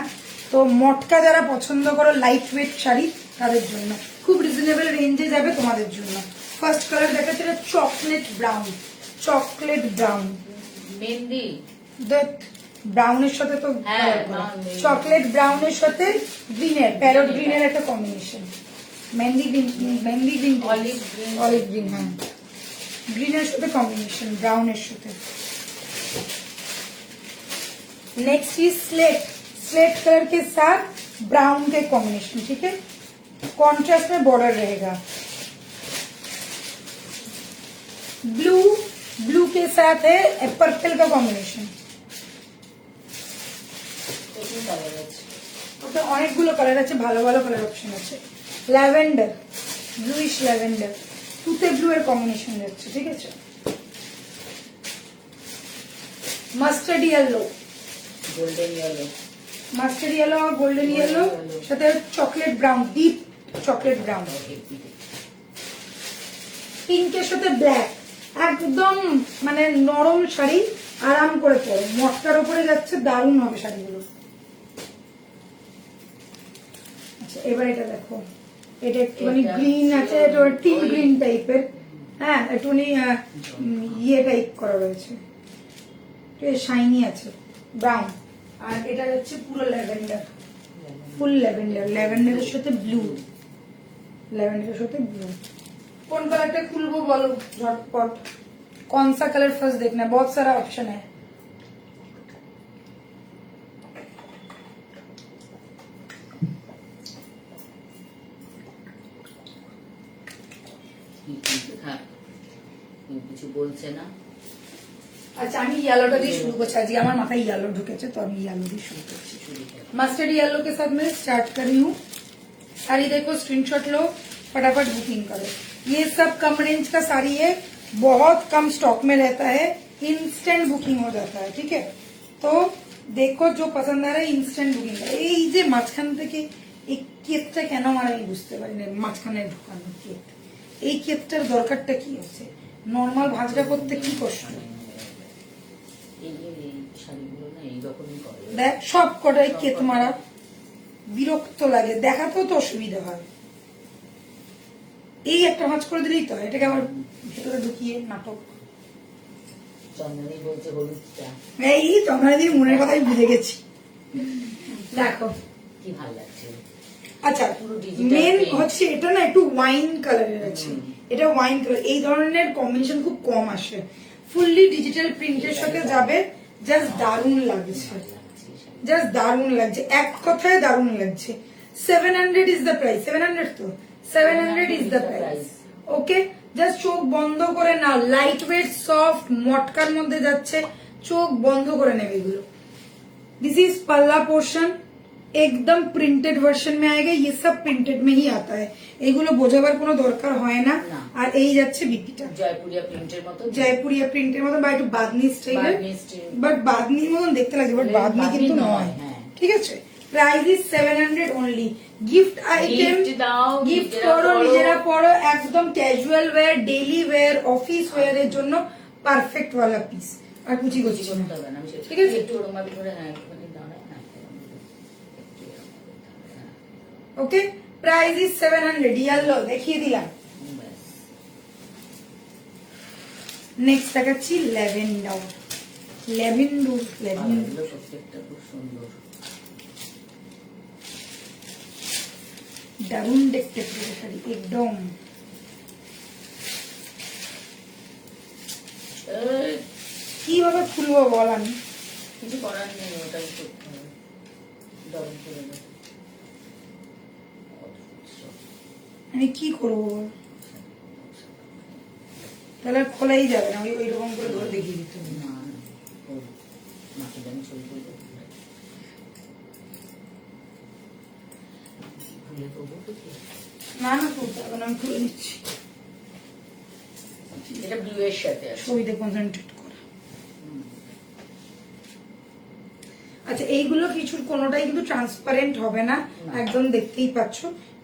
Speaker 2: তো মটকা যারা পছন্দ করো লাইট ওয়েট শাড়ি, তাদের জন্য খুব রিজনেবল রেঞ্জে যাবে তোমাদের জন্য। ফার্স্ট কালার দেখাচ্ছে chocolate brown, chocolate brown,
Speaker 1: mehndi
Speaker 2: ব্রাউনের সাথে তো চকলেট ব্রাউনের সাথে গ্রিনের, প্যারট গ্রিনের একটা combination, mehndi green, olive green, হ্যাঁ গ্রিনের সাথে কম্বিনেशन, ब्राउन साथे। Next is slate, slate colour के साथ ब्राउन के कॉम्बिनेशन, ठीक है। कॉन्ट्रास्ट में बॉर्डर रहेगा, ब्लू, ब्लू के साथ है पर्पल का कॉम्बिनेशन। ওটা অনেকগুলো কালার আছে, ভালো ভালো কালার অপশন আছে। ল্যাভেন্ডার, ব্লুইশ ল্যাভেন্ডার, তুতে ব্লু এর কম্বিনেশন যাচ্ছে, ঠিক আছে। Mustard yellow,
Speaker 1: golden yellow,
Speaker 2: mustard yellow আর গোল্ডেন ইয়েলো সাথে chocolate brown, deep chocolate brown, পিঙ্কের সাথে ব্ল্যাক, একদম মানে নরম শাড়ি, আরাম করে পরো, মটকার উপরে যাচ্ছে, দারুণ হবে শাড়িগুলো। আচ্ছা, এবার এটা দেখো, এটা একটুখানি গ্রিন আছে, এটা টিম গ্রিন টাইপের, হ্যাঁ একটুখানি ইয়ে টাইপ করা রয়েছে, শাইনি আছে, ব্রাউন। আর এটা হচ্ছে পুরো ল্যাভেন্ডার, ফুল ল্যাভেন্ডার, ল্যাভেন্ডারের সাথে ব্লু, ল্যাভেন্ডারের সাথে ब्लू। कौन कलर खुलबो बोलो झटपट, कौन सा कलर फर्स्ट देखना है, बहुत सारा ऑप्शन है।
Speaker 1: কিছু বলছে না,
Speaker 2: আচ্ছা আমি येलो দিয়ে শুরু করছি, আজকে আমার মাথায় येलो ঢুকেছে তো আমি येलो দিয়ে शुरू करছি। मस्टर्ड येलो के साथ मैं स्टार्ट कर रही हूँ। साड़ी देखो, स्क्रीनशॉट लो, फटाफट बुकिंग करो। ये सब कम रेंज का साड़ी है, बहुत कम स्टॉक में रहता है, इंस्टेंट बुकिंग हो जाता है, ठीक है। तो देखो जो पसंद आ रहा है इंस्टेंट बुकिंग करो। এই যে মাঝখান থেকে এই কেতটা কেন আমার আমি বুঝতে পারি না, মাঝখানে ঢোকানো কেত, এই কেতটার দরকারটা কি আছে? নর্মাল ভাজটা করতে কি কষ্ট? দেখ সব কটাই কেত মারা, বিরক্ত লাগে, দেখাতেও তো অসুবিধা হয়। এই একটা ভাঁজ করে দিলেই তো, এটাকে আবার ভেতরে ঢুকিয়ে নাটক। এই চন্দ্রাদি মনের কথাই বুঝে গেছি। দেখো
Speaker 1: কি ভালো লাগছে।
Speaker 2: আচ্ছা মেন হচ্ছে এটা না একটু ওয়াইন কালারের আছে, এটা ওয়াইন কালার, এই ধরনের কম্বিনেশন খুব কম আসে। ফুললি ডিজিটাল প্রিন্টের সাথে যাবে, জাস্ট দারুণ লাগছে, জাস্ট দারুণ লাগছে, এক কথায় দারুণ লাগছে। 700 ইজ দ্য প্রাইস, 700 তো 700 is the price. Okay just চোখ বন্ধ করে নাও, লাইট ওয়েট সফট মটকার মধ্যে যাচ্ছে, চোখ বন্ধ করে নেবে এগুলো। दिस इज पल्ला पोर्शन, एकदम प्रिंटेड वर्जन में आएगा, ये सब प्रिंटेड में ही आता है, এগুলো বোঝাবার কোনো দরকার হয় না। আর এই যাচ্ছে বিপিটা
Speaker 1: জয়পুরিয়া প্রিন্টের মতো,
Speaker 2: জয়পুরিয়া প্রিন্টের মতো বা একটু বাদনি স্টাইলের, বাট বাদনির মতন দেখতে লাগছে, বাট বাদনি কিন্তু নয়, ঠিক আছে। Price is 700 only. Gift item, gift করো, নিজেরা পরো, একদম casual wear, daily wear, office wear এর জন্য পারফেক্ট ওয়ালা পিস। আর কুচি কুচি ঠিক আছে,
Speaker 1: একটু ওরকম ভাবে করে, হ্যাঁ একটুখানি দাঁড়ায়, হ্যাঁ
Speaker 2: ওকে। প্রাইস ইজ 700, ইয়ালো দেখিয়ে দিলাম। নেক্সট দেখাচ্ছি ল্যাভেন্ডার, ল্যাভেন্ডার, ল্যাভেন্ডার
Speaker 1: প্রত্যেকটা খুব সুন্দর,
Speaker 2: দারুণ দেখতে শাড়ি একদম। কিভাবে খুলবো বল, আমি
Speaker 1: কিছু করার নেই, ওটাই করতে হবে, ডবল করে দেবো।
Speaker 2: আমি কি করবো বল, তাহলে আর খোলাই যাবে না, ওই রকম করে ধরে দেখিয়ে দিতে হবে।
Speaker 1: না মাকে আমি ছবি করবো, ভুলে করবো তো কি,
Speaker 2: না না করতে হবে না, আমি খুলে নিচ্ছি।
Speaker 1: এটা ব্লু এর সাথে আছে,
Speaker 2: ছবিতে কনসেন্ট্রেট করা। আচ্ছা এইগুলো কিছুর কোনোটাই কিন্তু ট্রান্সপারেন্ট হবে না, একদম দেখতেই পাচ্ছ,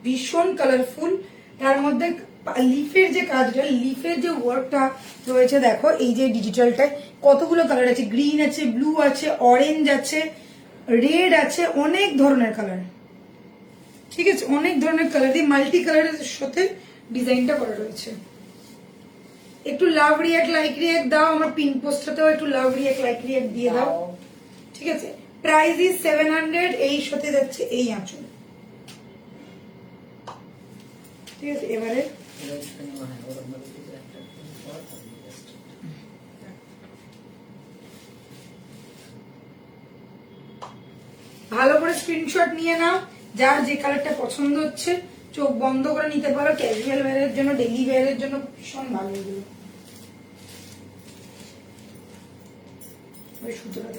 Speaker 2: ভীষণ কালারফুল। তার মধ্যে লিফের যে কাজটা, লিফের যে ওয়ার্কটা রয়েছে দেখো, এই যে ডিজিটালটায় কতগুলো কালার আছে, গ্রিন আছে, ব্লু আছে, অরেঞ্জ আছে, রেড আছে, অনেক ধরনের কালার, ঠিক আছে, অনেক ধরনের কালার দিয়ে মাল্টি কালারের সাথে ডিজাইনটা করা রয়েছে। একটু লাভ রিয়াক্ট লাইক রিয়াক্ট দাও, আমার পিন পোস্টটাতেও একটু লাভ রিয়াক্ট লাইক রিয়াক্ট দিয়ে দাও, ঠিক আছে। প্রাইস ইজ 700, এই সাথে যাচ্ছে এই আঁচল, ঠিক আছে। এবারে ভালো করে স্ক্রিনশট নিয়ে নাও, যার যে কালারটা পছন্দ হচ্ছে চোখ বন্ধ করে নিতে পারো, ক্যাজুয়াল ওয়্যারের জন্য, ডেইলি ওয়্যারের জন্য ভীষণ ভালো এগুলো। সুতরাং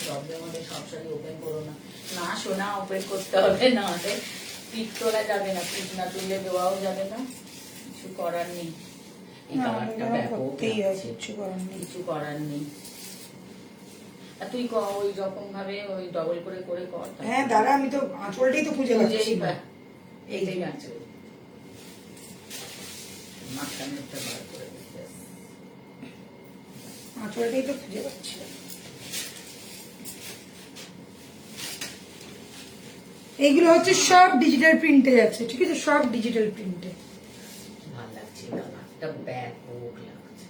Speaker 1: প্রবলেম হলে সব শাড়ি ওপেন করো না, না সোনা ওপেন করতে হবে, না হলে পিঠ তোলা যাবে না, পিঠ না তুলে দেওয়াও যাবে না, কিছু করার নেই। এই কালারটা ব্যাপক, কিছু করার নেই। আর তুই ওই রকম ভাবে ওই ডবল করে করে কর।
Speaker 2: হ্যাঁ দাঁড়া, আমি তো আঁচলটাই তো খুঁজে পাচ্ছি,
Speaker 1: এইটাই আঁচল, মাঝখানেরটা বার করে দিতে,
Speaker 2: আঁচলটাই তো খুঁজে পাচ্ছি। এইগুলো হচ্ছে সব ডিজিটাল প্রিন্টে যাচ্ছে, ঠিক আছে, সব ডিজিটাল প্রিন্টে।
Speaker 1: ভালো লাগছে, কালারটা ব্যাপক লাগছে।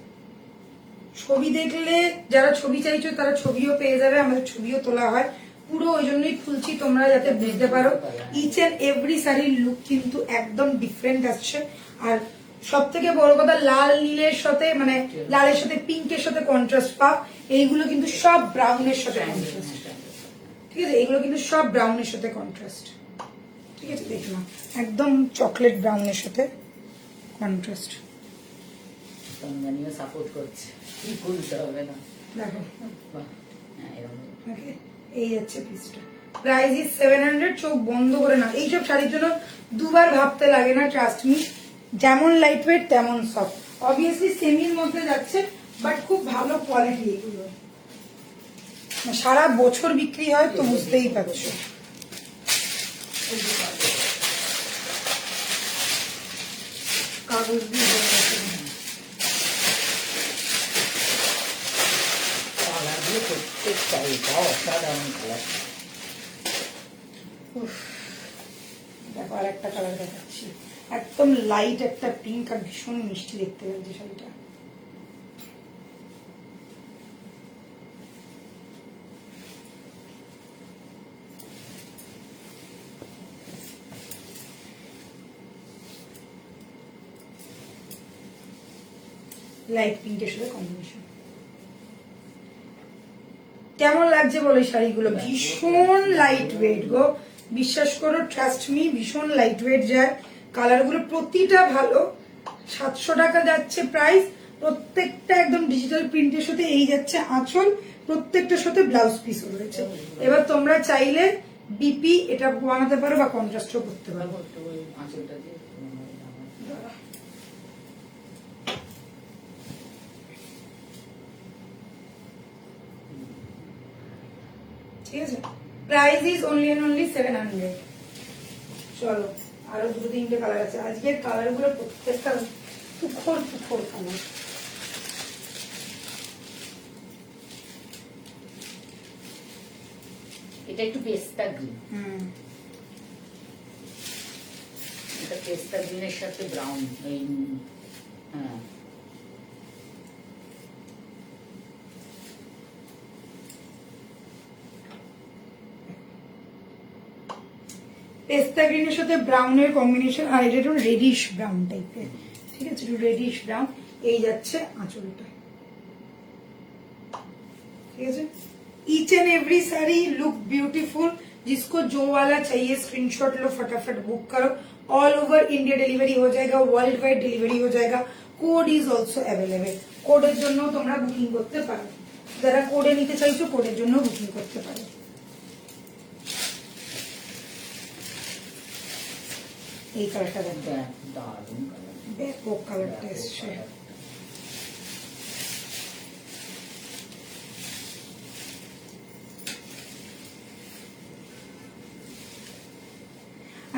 Speaker 2: ছবি দেখলে যারা ছবি চাইছো তারা ছবিও পেয়ে যাবে, আমাদের ছবিও তোলা হয় পুরো, ওই জন্যই খুলছি তোমরা যাতে বুঝতে পারো। ইচ এন্ড এভরি শাড়ির লুক কিন্তু একদম ডিফারেন্ট আসছে। আর সব থেকে বড় কথা, লাল নীলের সাথে, মানে লালের সাথে পিঙ্কের সাথে কন্ট্রাস্ট পাও, এইগুলো কিন্তু সব ব্রাউনের সাথে কন্ট্রাস্ট, ঠিক আছে, এইগুলো কিন্তু সব ব্রাউনের সাথে কন্ট্রাস্ট, ঠিক আছে, দেখে নাও একদম চকলেট ব্রাউনের সাথে কন্ট্রাস্ট।
Speaker 1: তঙ্গানিও সাপোর্ট করছে, কি খুলতে হবে না।
Speaker 2: দেখো
Speaker 1: বাহ, হ্যাঁ, এরকম।
Speaker 2: ওকে, এই যাচ্ছে পিসটা। Price is 700। চোখ বন্ধ করে না, এইসব শাড়ির জন্য দুবার ভাবতে লাগে না, ট্রাস্ট মি। যেমন লাইট ওয়েট তেমন সফট, অবভিয়াসলি সেমির মধ্যে যাচ্ছে, বাট খুব ভালো কোয়ালিটি এগুলো। সারা বছর বিক্রি হয় তো বুঝতেই পারছো। কাগজ দিয়ে
Speaker 1: কালারগুলো প্রত্যেকটা, এটাও অসাধারণ কালার।
Speaker 2: দেখো আর একটা কালার দেখাচ্ছি, একদম লাইট একটা পিঙ্ক, আর ভীষণ মিষ্টি দেখতে লাগছে শাড়িটা। লাইট পিঙ্কের সাথে কম্বিনেশন। কেমন লাগছে বলো এই শাড়িগুলো? ভীষণ লাইট ওয়েট গো, বিশ্বাস করো, ট্রাস্ট মি, ভীষণ লাইট ওয়েট যায়। কালার গুলো প্রতিটা ভালো। 700 টাকা যাচ্ছে প্রাইস, প্রত্যেকটা একদম ডিজিটাল প্রিন্টের সাথে। এই যাচ্ছে আঁচল, প্রত্যেকটার সাথে ব্লাউজ পিসও রয়েছে। এবার তোমরা চাইলে বিপি এটা বানাতে পারো বা কন্ট্রাস্টও করতে পারো।
Speaker 1: আঁচলটা দিয়ে
Speaker 2: ঠিক আছে, price is only and only 700। চলো আরো দুটো তিনটে কালার আছে, আজকের কালার গুলো প্রত্যেকটা তুখর তুখর কালার।
Speaker 1: এটা একটু পেস্তা গ্রিন, এটা পেস্তা গ্রিনের সাথে ব্রাউন, এই হ্যাঁ
Speaker 2: পেস্তা গ্রিনের সাথে ব্রাউনের কম্বিনেশন, আর এটা একটু রেডিশ ব্রাউন টাইপের। ঠিক আছে, একটু রেডিশ ব্রাউন। এই যাচ্ছে আঁচলটা। ঠিক আছে, each and every sari look beautiful. जिसको जो वाला चाहिए स्क्रीनशॉट लो, फटाफट बुक करो। ऑल ओवर इंडिया डिलीवरी हो जाएगा, वर्ल्ड वाइड डिलीवरी हो जाएगा। कोड इज ऑल्सो अवेलेबल, কোডের জন্য তোমরা বুকিং করতে পারো। যারা কোডে নিতে চাইছো কোডের জন্য বুকিং করতে পারো। এই কালারটা দেখো,
Speaker 1: দারুণ কালার,
Speaker 2: ব্যাপক কালারটা এসছে।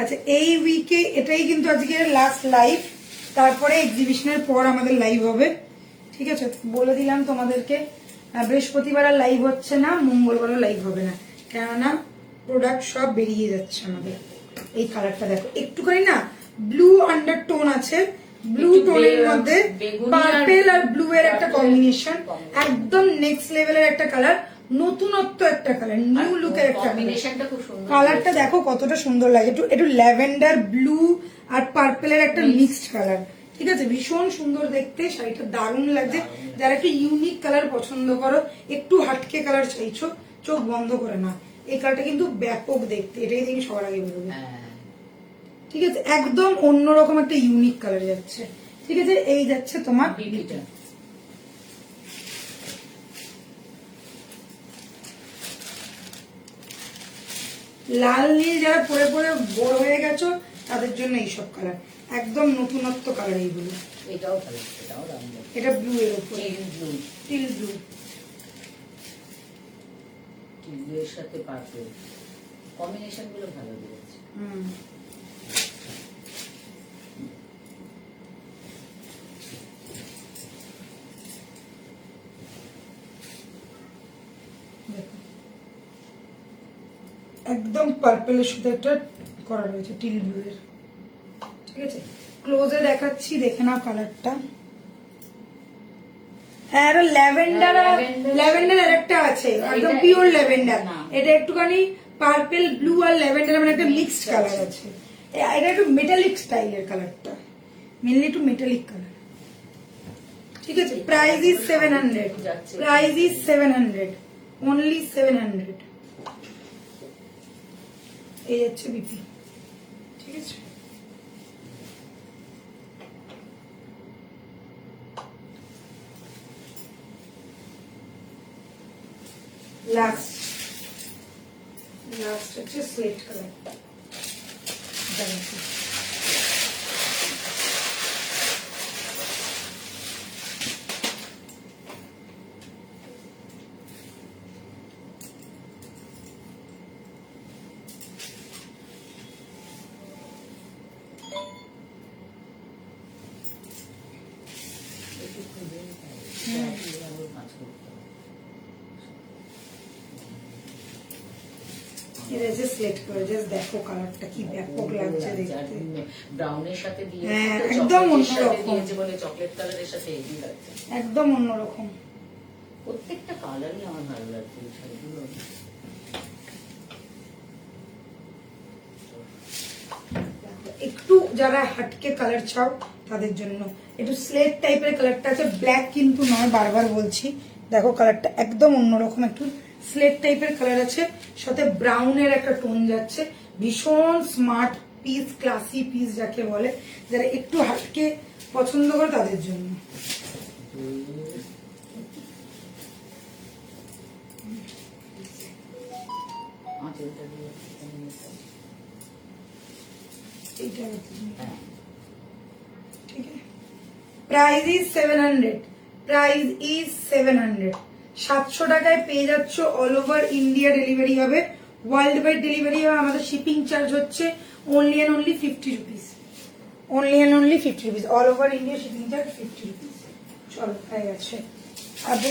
Speaker 2: আচ্ছা, এই উইকে এটাই কিন্তু আজকে লাস্ট লাইভ, তারপরে এক্সিবিশনের পর আমাদের লাইভ হবে। ঠিক আছে, বলে দিলাম তোমাদেরকে, বৃহস্পতিবার আর লাইভ হচ্ছে না, মঙ্গলবারও লাইভ হবে না, কেননা প্রোডাক্ট সব বেরিয়ে যাচ্ছে আমাদের। এই কালারটা দেখো, একটুখানি না ব্লু আন্ডারটোন আছে, ব্লু টোনের মধ্যে পার্পেল আর ব্লু এর একটা কম্বিনেশন, একদম নেক্সট লেভেলের একটা কালার, নতুনত্ব একটা কালার, নিউ লুকের একটা
Speaker 1: কম্বিনেশনটা খুব সুন্দর।
Speaker 2: কালারটা দেখো কতটা সুন্দর লাগে, একটু ল্যাভেন্ডার ব্লু আর পার্পেলের একটা মিক্সড কালার। ঠিক আছে, ভীষণ সুন্দর দেখতে, শাড়িটা দারুণ লাগছে। যারা একটু ইউনিক কালার পছন্দ করো, একটু হাটকে কালার চাইছো, চোখ বন্ধ করে না, এই কালারটা কিন্তু ব্যাপক দেখতে, এটাই দেখি সবার আগে বলবো। ঠিক আছে, একদম অন্যরকম একটা ইউনিক কালার যাচ্ছে। ঠিক আছে, এই যাচ্ছে তোমার বিপিটা। লাল নীল যারা পরে পরে বোর হয়ে গেছো তাদের জন্য এইসব কালার, একদম নতুনত্ব কালার এইগুলো।
Speaker 1: এটাও ভালো, এটাও দারুণ,
Speaker 2: এটা ব্লু এর উপরে,
Speaker 1: ব্লু,
Speaker 2: টিল ব্লু,
Speaker 1: ব্লু এর সাথে পার্পল কম্বিনেশন গুলো ভালো দিয়েছে।
Speaker 2: একদম পার্পেলের সাথে একটা করা রয়েছে টিল ব্লু এর। ঠিক আছে, ক্লোজে দেখাচ্ছি, দেখে নাও কালারটা। হ্যাঁ, এটা ল্যাভেন্ডার, ল্যাভেন্ডার আর একটা আছে, একদম পিওর ল্যাভেন্ডার। এটা একটুখানি পার্পেল ব্লু আর ল্যাভেন্ডার মানে একটা মিক্সড কালার আছে। এটা একটু মেটালিক স্টাইলের কালারটা, মেনলি একটু মেটালিক কালার। ঠিক আছে, price is 700, price is 700, only 700। এই যাচ্ছে বিপি। ঠিক আছে। লাস্ট হচ্ছে স্লেট কালার। স্লেট করে জাস্ট দেখো কালারটা কি ব্যাপক লাগছে দেখতে।
Speaker 1: ব্রাউনের সাথে দিয়ে
Speaker 2: হ্যাঁ, একদম অন্যরকম।
Speaker 1: দিয়েছে বলে চকলেট কালারের সাথে হেভি লাগছে,
Speaker 2: একদম অন্যরকম।
Speaker 1: প্রত্যেকটা কালারই আমার ভালো লাগছে এই শাড়িগুলো।
Speaker 2: একটু যারা হাটকে কালার চাও তাদের জন্য একটু স্লেট টাইপের কালারটা আছে, ব্ল্যাক কিন্তু নয়, বারবার বলছি। দেখো কালারটা একদম অন্যরকম, একটু স্লেট টাইপের কালার আছে, সাথে ব্রাউনের একটা টোন যাচ্ছে। ভীষণ স্মার্ট পিস, ক্লাসি পিস যাকে বলে, যারা একটু হাটকে পছন্দ করে তাদের জন্য। Price is 700, price is 700। 700 টাকায় পেয়ে যাচ্ছ, অল ওভার ইন্ডিয়া ডেলিভারি হবে, ওয়ার্ল্ড ওয়াইড ডেলিভারি হবে। আমাদের শিপিং চার্জ হচ্ছে only and only 50 rupees, only and only 50 rupees, all over India shipping charge 50 rupees। চলো হয়ে গেছে। আগে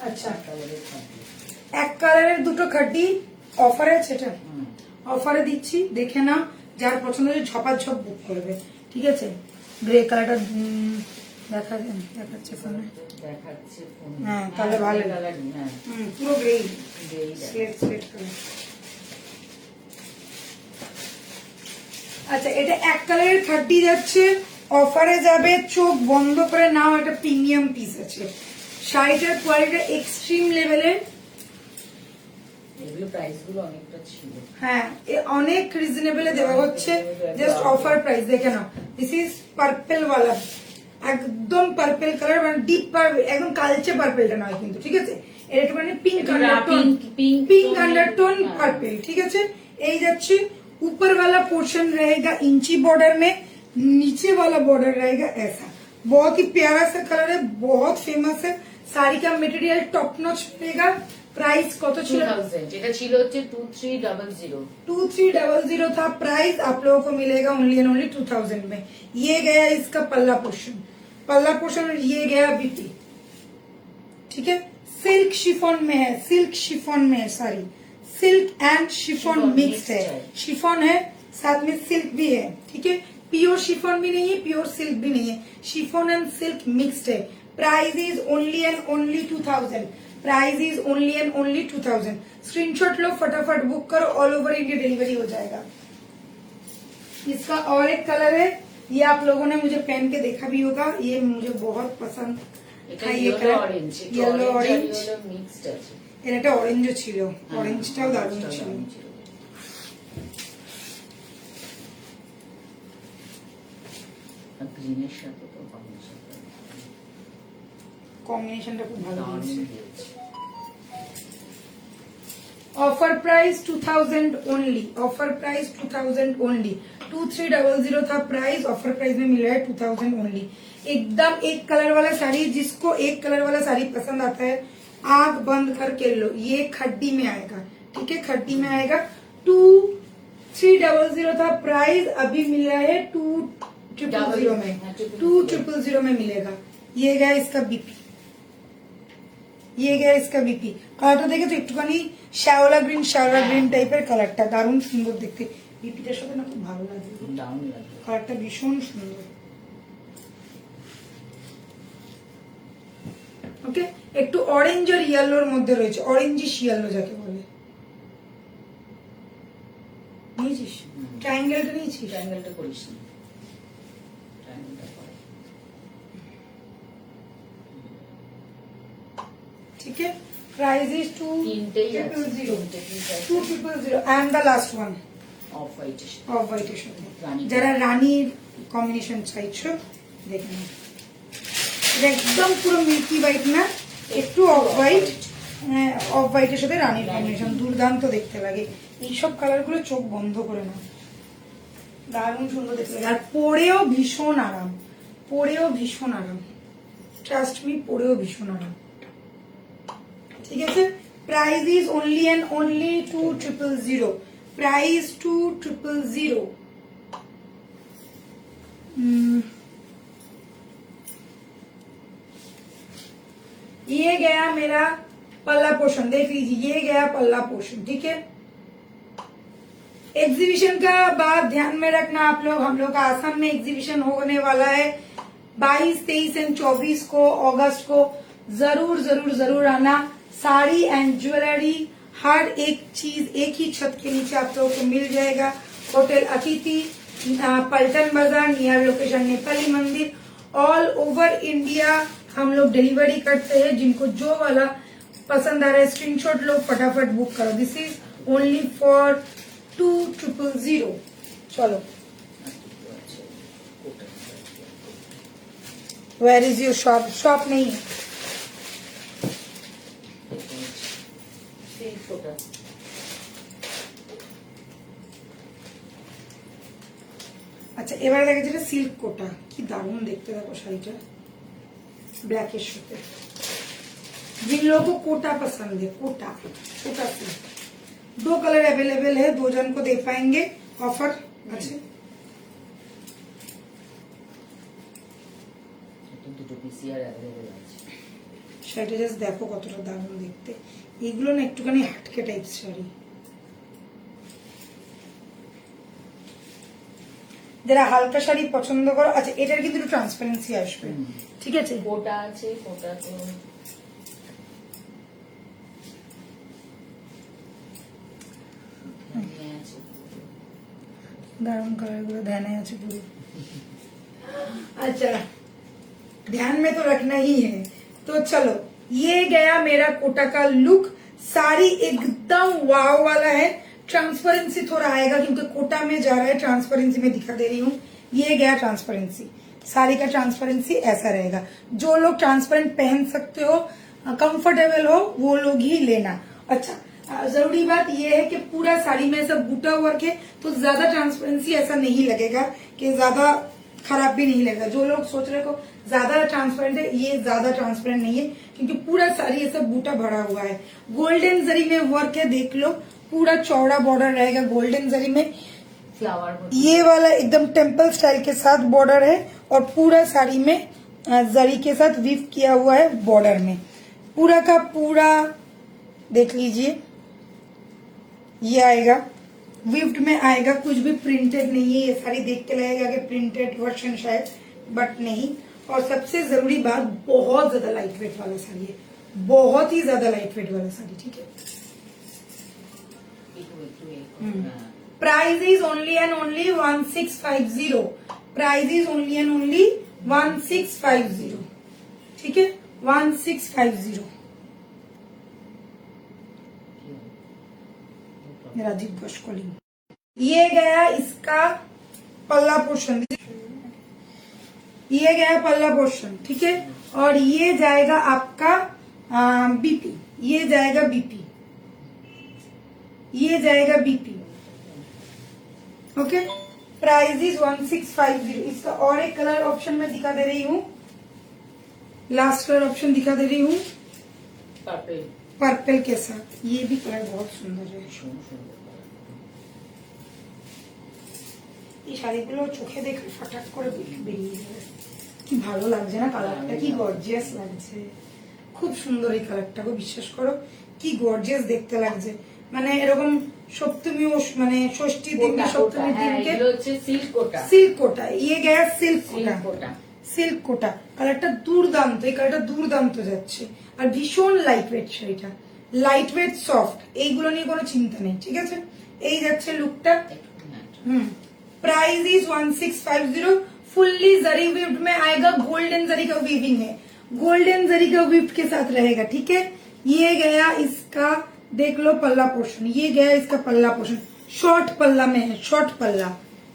Speaker 2: আচ্ছা, এক কালারের দুটো খাড্ডি অফারে আছে, এটা অফারে দিচ্ছি, দেখে নাও। যার পছন্দ হচ্ছে ঝপাঝপ বুক করবে, ঠিক আছে। গ্রে কালারটা দেখাচ্ছে ফোনে, হ্যাঁ তাহলে ভালো, পুরো গ্রে স্লেট স্লেট কালার। আচ্ছা, এটা এক কালারের খাড্ডি যাচ্ছে, অফারে যাবে, চোখ বন্ধ করে নাও। একটা প্রিমিয়াম পিস আছে, শাড়িটার কোয়ালিটি এক্সট্রিম লেভেলের। হ্যাঁ, অনেক রিজনেবলে দেওয়া হচ্ছে, জাস্ট অফার প্রাইস। দেখে নাও, দিস ইজ পার্পেল ওয়ালা, একদম পার্পেল কালার, মানে ডিপ পার্পেল, একদম কালচে পার্পেলটা নয় কিন্তু, ঠিক আছে। এটা একটু মানে pink undertone, pink undertone purple, ठीक है। यही जाच्छे, ऊपर वाला पोर्शन रहेगा इंची बॉर्डर में, नीचे वाला बॉर्डर रहेगा ऐसा। बहुत ही प्यारा सा कलर है, बहुत फेमस है। साड़ी का मटेरियल टॉप नॉच रहेगा। प्राइस কত ছিল?
Speaker 1: 2000, এটা ছিল হচ্ছে 2300।
Speaker 2: 2300 था प्राइस, आप लोगों को मिलेगा ओनली एंड ओनली 2000 में। ये गया इसका पल्ला पोर्शन, पल्ला पोर्शन, और ये गया बीपी, ठीक है। सिल्क शिफॉन में है, सिल्क शिफॉन में है sari, silk and chiffon mix है। शिफॉन है साथ में सिल्क भी है, ठीक है। प्योर शिफॉन भी नहीं है, प्योर सिल्क भी नहीं है, शिफॉन एंड सिल्क मिक्स्ड है। Price is only and only 2000, price is only and only 2000। Screenshot लो, फटाफट बुक करो, ऑल ओवर इंडिया डिलीवरी हो जाएगा। इसका और एक कलर है, ये आप लोगों ने मुझे पहन के देखा भी होगा, ये मुझे बहुत पसंद है। ये कलर येलो ऑरेंज, এর একটা অরেঞ্জও ছিল, অরেঞ্জটাও দারুণ ছিল।
Speaker 1: গ্রিনের সাথে তো
Speaker 2: কম্বিনেশনটা খুব ভালো দিয়েছে। Offer price 2000 only, offer price 2000 only. 2300 था प्राइस, ऑफर प्राइस में मिल रहा है 2000 ओनली। एकदम एक कलर वाला साड़ी, जिसको एक कलर वाला साड़ी पसंद आता है आंख बंद करके लो, ये खड्डी में आएगा, ठीक है, खड्डी में आएगा। 2300 था प्राइस, अभी मिल रहा है 2000 में, 2000 में मिलेगा। ये गया इसका बीपी, ये गया इसका बीपी। কালারটা দেখে তো একটুখানি শ্যাওলা গ্রিন টাইপের কালারটা, দারুণ সুন্দর দেখতে। বিপিটার সাথে না খুব ভালো লাগে, কালারটা ভীষণ সুন্দর। ওকে, একটু অরেঞ্জ আর ইয়েলোর মধ্যে রয়েছে, অরেঞ্জিশ ইয়েলো যাকে বলে। নিয়েছিস ট্রায়াঙ্গেলটা? নিয়েছিস?
Speaker 1: ট্রায়াঙ্গেলটা করিস না, টাইমটা পরে।
Speaker 2: ठीक है, प्राइस इज
Speaker 1: তিনটেই আছে,
Speaker 2: 2,000,
Speaker 1: তিনটে piece আছে।
Speaker 2: 2,000 and the last one
Speaker 1: off white এর সাথে।
Speaker 2: অফ হোয়াইটের সাথে।
Speaker 1: রানী।
Speaker 2: যারা রানীর কম্বিনেশন চাইছো দেখে নাও, এটা একদম পুরো মিল্কি হোয়াইট না, একটু অফ হোয়াইট, অফ হোয়াইটের সাথে রানীর কম্বিনেশন দুর্দান্ত দেখতে লাগে। এইসব কালার গুলো চোখ বন্ধ করে নাও, দারুণ সুন্দর দেখতে লাগে। আর পরেও ভীষণ আরাম, পরেও ভীষণ আরাম, ট্রাস্ট মি, পরেও ভীষণ আরাম। ঠিক আছে, price is only and only 2,000, price 2,000। ये गया मेरा पल्ला पोर्शन, देख लीजिए, ये गया पल्ला पोर्शन। ठीक है, एग्जीबिशन का बात ध्यान में रखना आप लोग। हम लोग का आसाम में एग्जीबिशन होने वाला है 22, 23 एंड 24 को अगस्त को। जरूर जरूर जरूर आना। साड़ी एंड ज्वेलरी, हर एक चीज एक ही छत के नीचे आप लोगों को मिल जाएगा। होटल अतिथि, पलटन बाजार, नियर लोकेशन नेपाली मंदिर। ऑल ओवर इंडिया हम लोग डिलीवरी करते हैं। जिनको जो वाला पसंद आ रहा है स्क्रीनशॉट लो, फटाफट बुक करो। This is only for 2,000। चलो, where is your shop? Shop नहीं है,
Speaker 1: সিল্ক কোটা।
Speaker 2: আচ্ছা এবারে দেখা যেটা সিল্ক কোটা, কি দারুণ দেখতে, দেখো শাড়িটা ব্ল্যাকের সাথে। जिन लोगों को कोटा पसंद है, Kota Kota silk, 2 colour available है, 2 जन को दे पाएंगे ऑफर। अच्छा,
Speaker 1: দুটো পিসি আর অ্যাভেলেবল আছে।
Speaker 2: শাড়িটা জাস্ট দেখো কতটা দারুণ দেখতে। এগুলো না একটুখানি হাটকে টাইপ শাড়ি, যারা হালকা শাড়ি পছন্দ করো। আচ্ছা, এটার কিন্তু একটু ট্রান্সপারেন্সি আসবে, ঠিক আছে।
Speaker 1: কোটা আছে, কোটা তো
Speaker 2: दारुण कलर गुलो ध्यान है अच्छे पूरी। अच्छा, ध्यान में तो रखना ही है। तो चलो, ये गया मेरा कोटा का लुक। साड़ी एकदम वाव वाला है। ट्रांसपेरेंसी थोड़ा आएगा क्योंकि कोटा में जा रहा है, ट्रांसपेरेंसी में दिखा दे रही हूँ। ये गया ट्रांसपेरेंसी, साड़ी का ट्रांसपेरेंसी ऐसा रहेगा। जो लोग ट्रांसपेरेंट पहन सकते हो, कंफर्टेबल हो, वो लोग ही लेना। अच्छा, जरूरी बात यह है कि पूरा साड़ी में सब बूटा वर्क है, तो ज्यादा ट्रांसपेरेंसी ऐसा नहीं लगेगा कि ज्यादा खराब भी नहीं लगेगा। जो लोग सोच रहे हो ज्यादा ट्रांसपेरेंट है, ये ज्यादा ट्रांसपेरेंट नहीं है क्योंकि पूरा साड़ी ऐसा बूटा भरा हुआ है। गोल्डन जरी में वर्क है, देख लो, पूरा चौड़ा बॉर्डर रहेगा गोल्डन जरी में।
Speaker 1: फ्लावर,
Speaker 2: ये वाला एकदम टेम्पल स्टाइल के साथ बॉर्डर है और पूरा साड़ी में जरी के साथ वीव किया हुआ है बॉर्डर में। पूरा का पूरा देख लीजिए, ये आएगा विफ्ट में आएगा, कुछ भी प्रिंटेड नहीं है। ये साड़ी देख के लगेगा कि प्रिंटेड वर्जन शायद, बट नहीं। और सबसे जरूरी बात, बहुत ज्यादा लाइट वेट वाला साड़ी है, बहुत ही ज्यादा लाइट वेट वाला साड़ी। ठीक है, price is only and only 1650। Price is only and only 1650। ठीक है, 1650। राजीव घोष को लिंक। ये गया इसका पल्ला पोर्शन, ये गया पल्ला पोर्शन। ठीक है, और ये जाएगा आपका बीपी, ये जाएगा बीपी, ये जाएगा बीपी। Okay, price is 1650। इसका और एक कलर ऑप्शन में दिखा दे रही हूँ, लास्ट कलर ऑप्शन दिखा दे रही हूँ
Speaker 1: पर्पल,
Speaker 2: पर्पल के साथ। ये भी कलर बहुत सुंदर है। এই শাড়িগুলো চোখে দেখে ফটাক করে বেরিয়ে যাবে। কি ভালো লাগছে না কালারটা, কি গর্জিয়াস লাগছে, খুব সুন্দর এই কালারটা গো, বিশ্বাস করো কি গর্জিয়াস দেখতে লাগছে। মানে এরকম সপ্তমী মানে ষষ্ঠী দিন, সপ্তমীর দিনকে
Speaker 1: সিল্ক কোটা,
Speaker 2: সিল্ক কোটা, ইয়ে গয়া সিল্ক কোটা,
Speaker 1: কোটা,
Speaker 2: সিল্ক কোটা। কালারটা দুর্দান্ত, এই কালারটা দুর্দান্ত যাচ্ছে। আর ভীষণ লাইট ওয়েট শাড়িটা, লাইট ওয়েট সফট, এইগুলো নিয়ে কোনো চিন্তা নেই। ঠিক আছে, এই যাচ্ছে লুকটা। Price is 1650 fully zari whipped में आएगा, गोल्डन जरी का वीविंग है, गोल्डन जरी का विप्ड के साथ रहेगा। ठीक है, ये गया इसका, देख लो पल्ला पोर्शन, ये गया इसका पल्ला पोर्शन, शॉर्ट पल्ला में है, शॉर्ट पल्ला।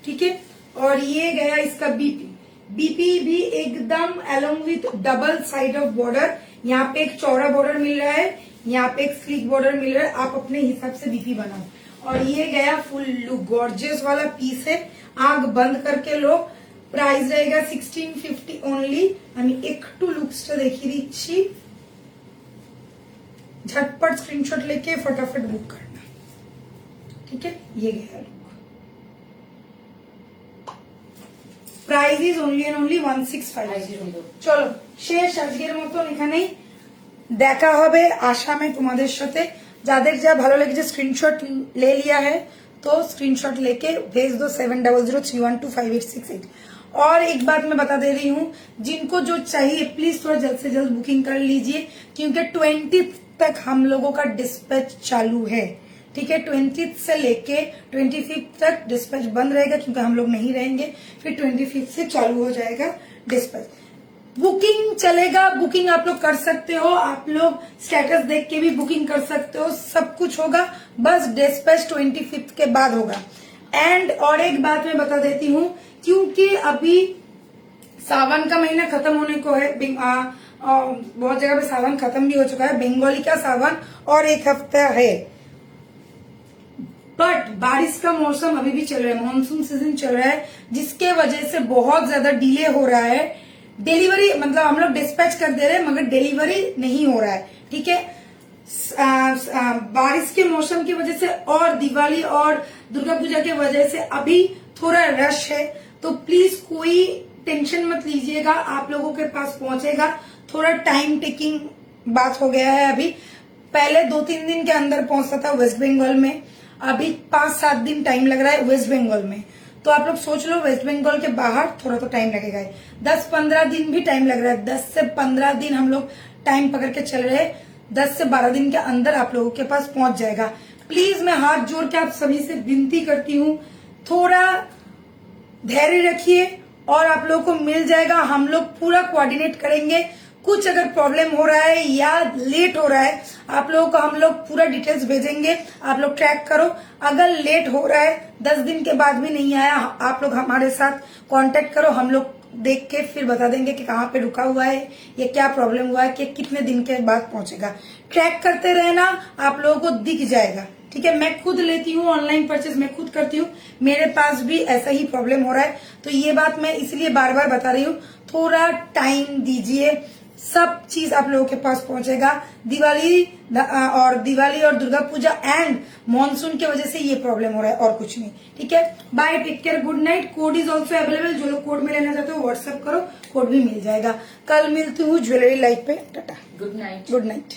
Speaker 2: ठीक है, और ये गया इसका बीपी, बीपी भी एकदम along with double side of border. यहाँ पे एक चौड़ा बॉर्डर मिल रहा है, यहाँ पे एक स्लीक बॉर्डर मिल रहा है, आप अपने हिसाब से बीपी बनाओ। और ये गया फुल लुक, गॉर्जियस वाला पीस है, आंख बंद करके लो। प्राइस रहेगा 1650 ओनली। আমি একটু লুকসটা দেখিয়ে দিচ্ছি, झटपट स्क्रीनशॉट लेके फटाफट बुक करना। ठीक है, ये गया look. Price is only and only 1650। চলো শেষ আজকের মতন এখানেই, দেখা হবে আসামে তোমাদের সাথে। যাদের যা ভালো লেগেছে স্ক্রিনশট ले लिया है तो स्क्रीनशॉट लेके भेज दो 7003125868। और एक बात मैं बता दे रही हूँ, जिनको जो चाहिए प्लीज थोड़ा जल्द से जल्द बुकिंग कर लीजिए, क्योंकि 20 तक हम लोगों का डिस्पैच चालू है। ठीक है, 20 से लेके 25 तक डिस्पैच बंद रहेगा, क्योंकि हम लोग नहीं रहेंगे। फिर 25 से चालू हो जाएगा डिस्पैच। बुकिंग चलेगा, बुकिंग आप लोग कर सकते हो, आप लोग स्टेटस देख के भी बुकिंग कर सकते हो, सब कुछ होगा, बस डिस्पैच 25 के बाद होगा। एंड और एक बात मैं बता देती हूँ, क्योंकि अभी सावन का महीना खत्म होने को है, बहुत जगह पे सावन खत्म भी हो चुका है, बंगाली का सावन और एक हफ्ता है, बट बारिश का मौसम अभी भी चल रहा है, मानसून सीजन चल रहा है, जिसके वजह से बहुत ज्यादा डिले हो रहा है। डिलीवरी मतलब हम लोग डिस्पैच कर दे रहे हैं, मगर डिलीवरी नहीं हो रहा है। ठीक है, बारिश के मौसम की वजह से और दिवाली और दुर्गा पूजा की वजह से अभी थोड़ा रश है, तो प्लीज कोई टेंशन मत लीजिएगा, आप लोगों के पास पहुंचेगा। थोड़ा टाइम टेकिंग बात हो गया है, अभी पहले 2-3 दिन के अंदर पहुंचता था वेस्ट बंगाल में, अभी 5-7 दिन टाइम लग रहा है वेस्ट बंगाल में। तो आप लोग सोच लो, वेस्ट बंगाल के बाहर थोड़ा तो टाइम लगेगा ही, 10-15 दिन भी टाइम लग रहा है। 10 से 15 दिन हम लोग टाइम पकड़ के चल रहे हैं, 10 से 12 दिन के अंदर आप लोगों के पास पहुंच जाएगा। प्लीज मैं हाथ जोड़ के आप सभी से विनती करती हूँ, थोड़ा धैर्य रखिए और आप लोगों को मिल जाएगा। हम लोग पूरा कोऑर्डिनेट करेंगे। कुछ अगर प्रॉब्लम हो रहा है या लेट हो रहा है, आप लोगों को हम लोग पूरा डिटेल्स भेजेंगे, आप लोग ट्रैक करो। अगर लेट हो रहा है, 10 दिन के बाद भी नहीं आया, आप लोग हमारे साथ कांटेक्ट करो, हम लोग देख के फिर बता देंगे कि कहाँ पे रुका हुआ है, ये क्या प्रॉब्लम हुआ है, कि कितने दिन के बाद पहुंचेगा। ट्रैक करते रहना, आप लोगों को दिख जाएगा। ठीक है, मैं खुद लेती हूँ ऑनलाइन परचेज, मैं खुद करती हूँ, मेरे पास भी ऐसा ही प्रॉब्लम हो रहा है, तो ये बात मैं इसलिए बार बार बता रही हूँ, थोड़ा टाइम दीजिए, सब चीज आप लोगों के पास पहुंचेगा। दिवाली और दुर्गा पूजा एंड मॉनसून की वजह से ये प्रॉब्लम हो रहा है, और कुछ नहीं। ठीक है, bye, take care, good night. Code is also available, जो लोग कोड में लेना चाहते हो व्हाट्सएप करो, कोड भी मिल जाएगा। कल मिलती हूँ ज्वेलरी लाइफ पे, Tata,
Speaker 1: good night,
Speaker 2: good night.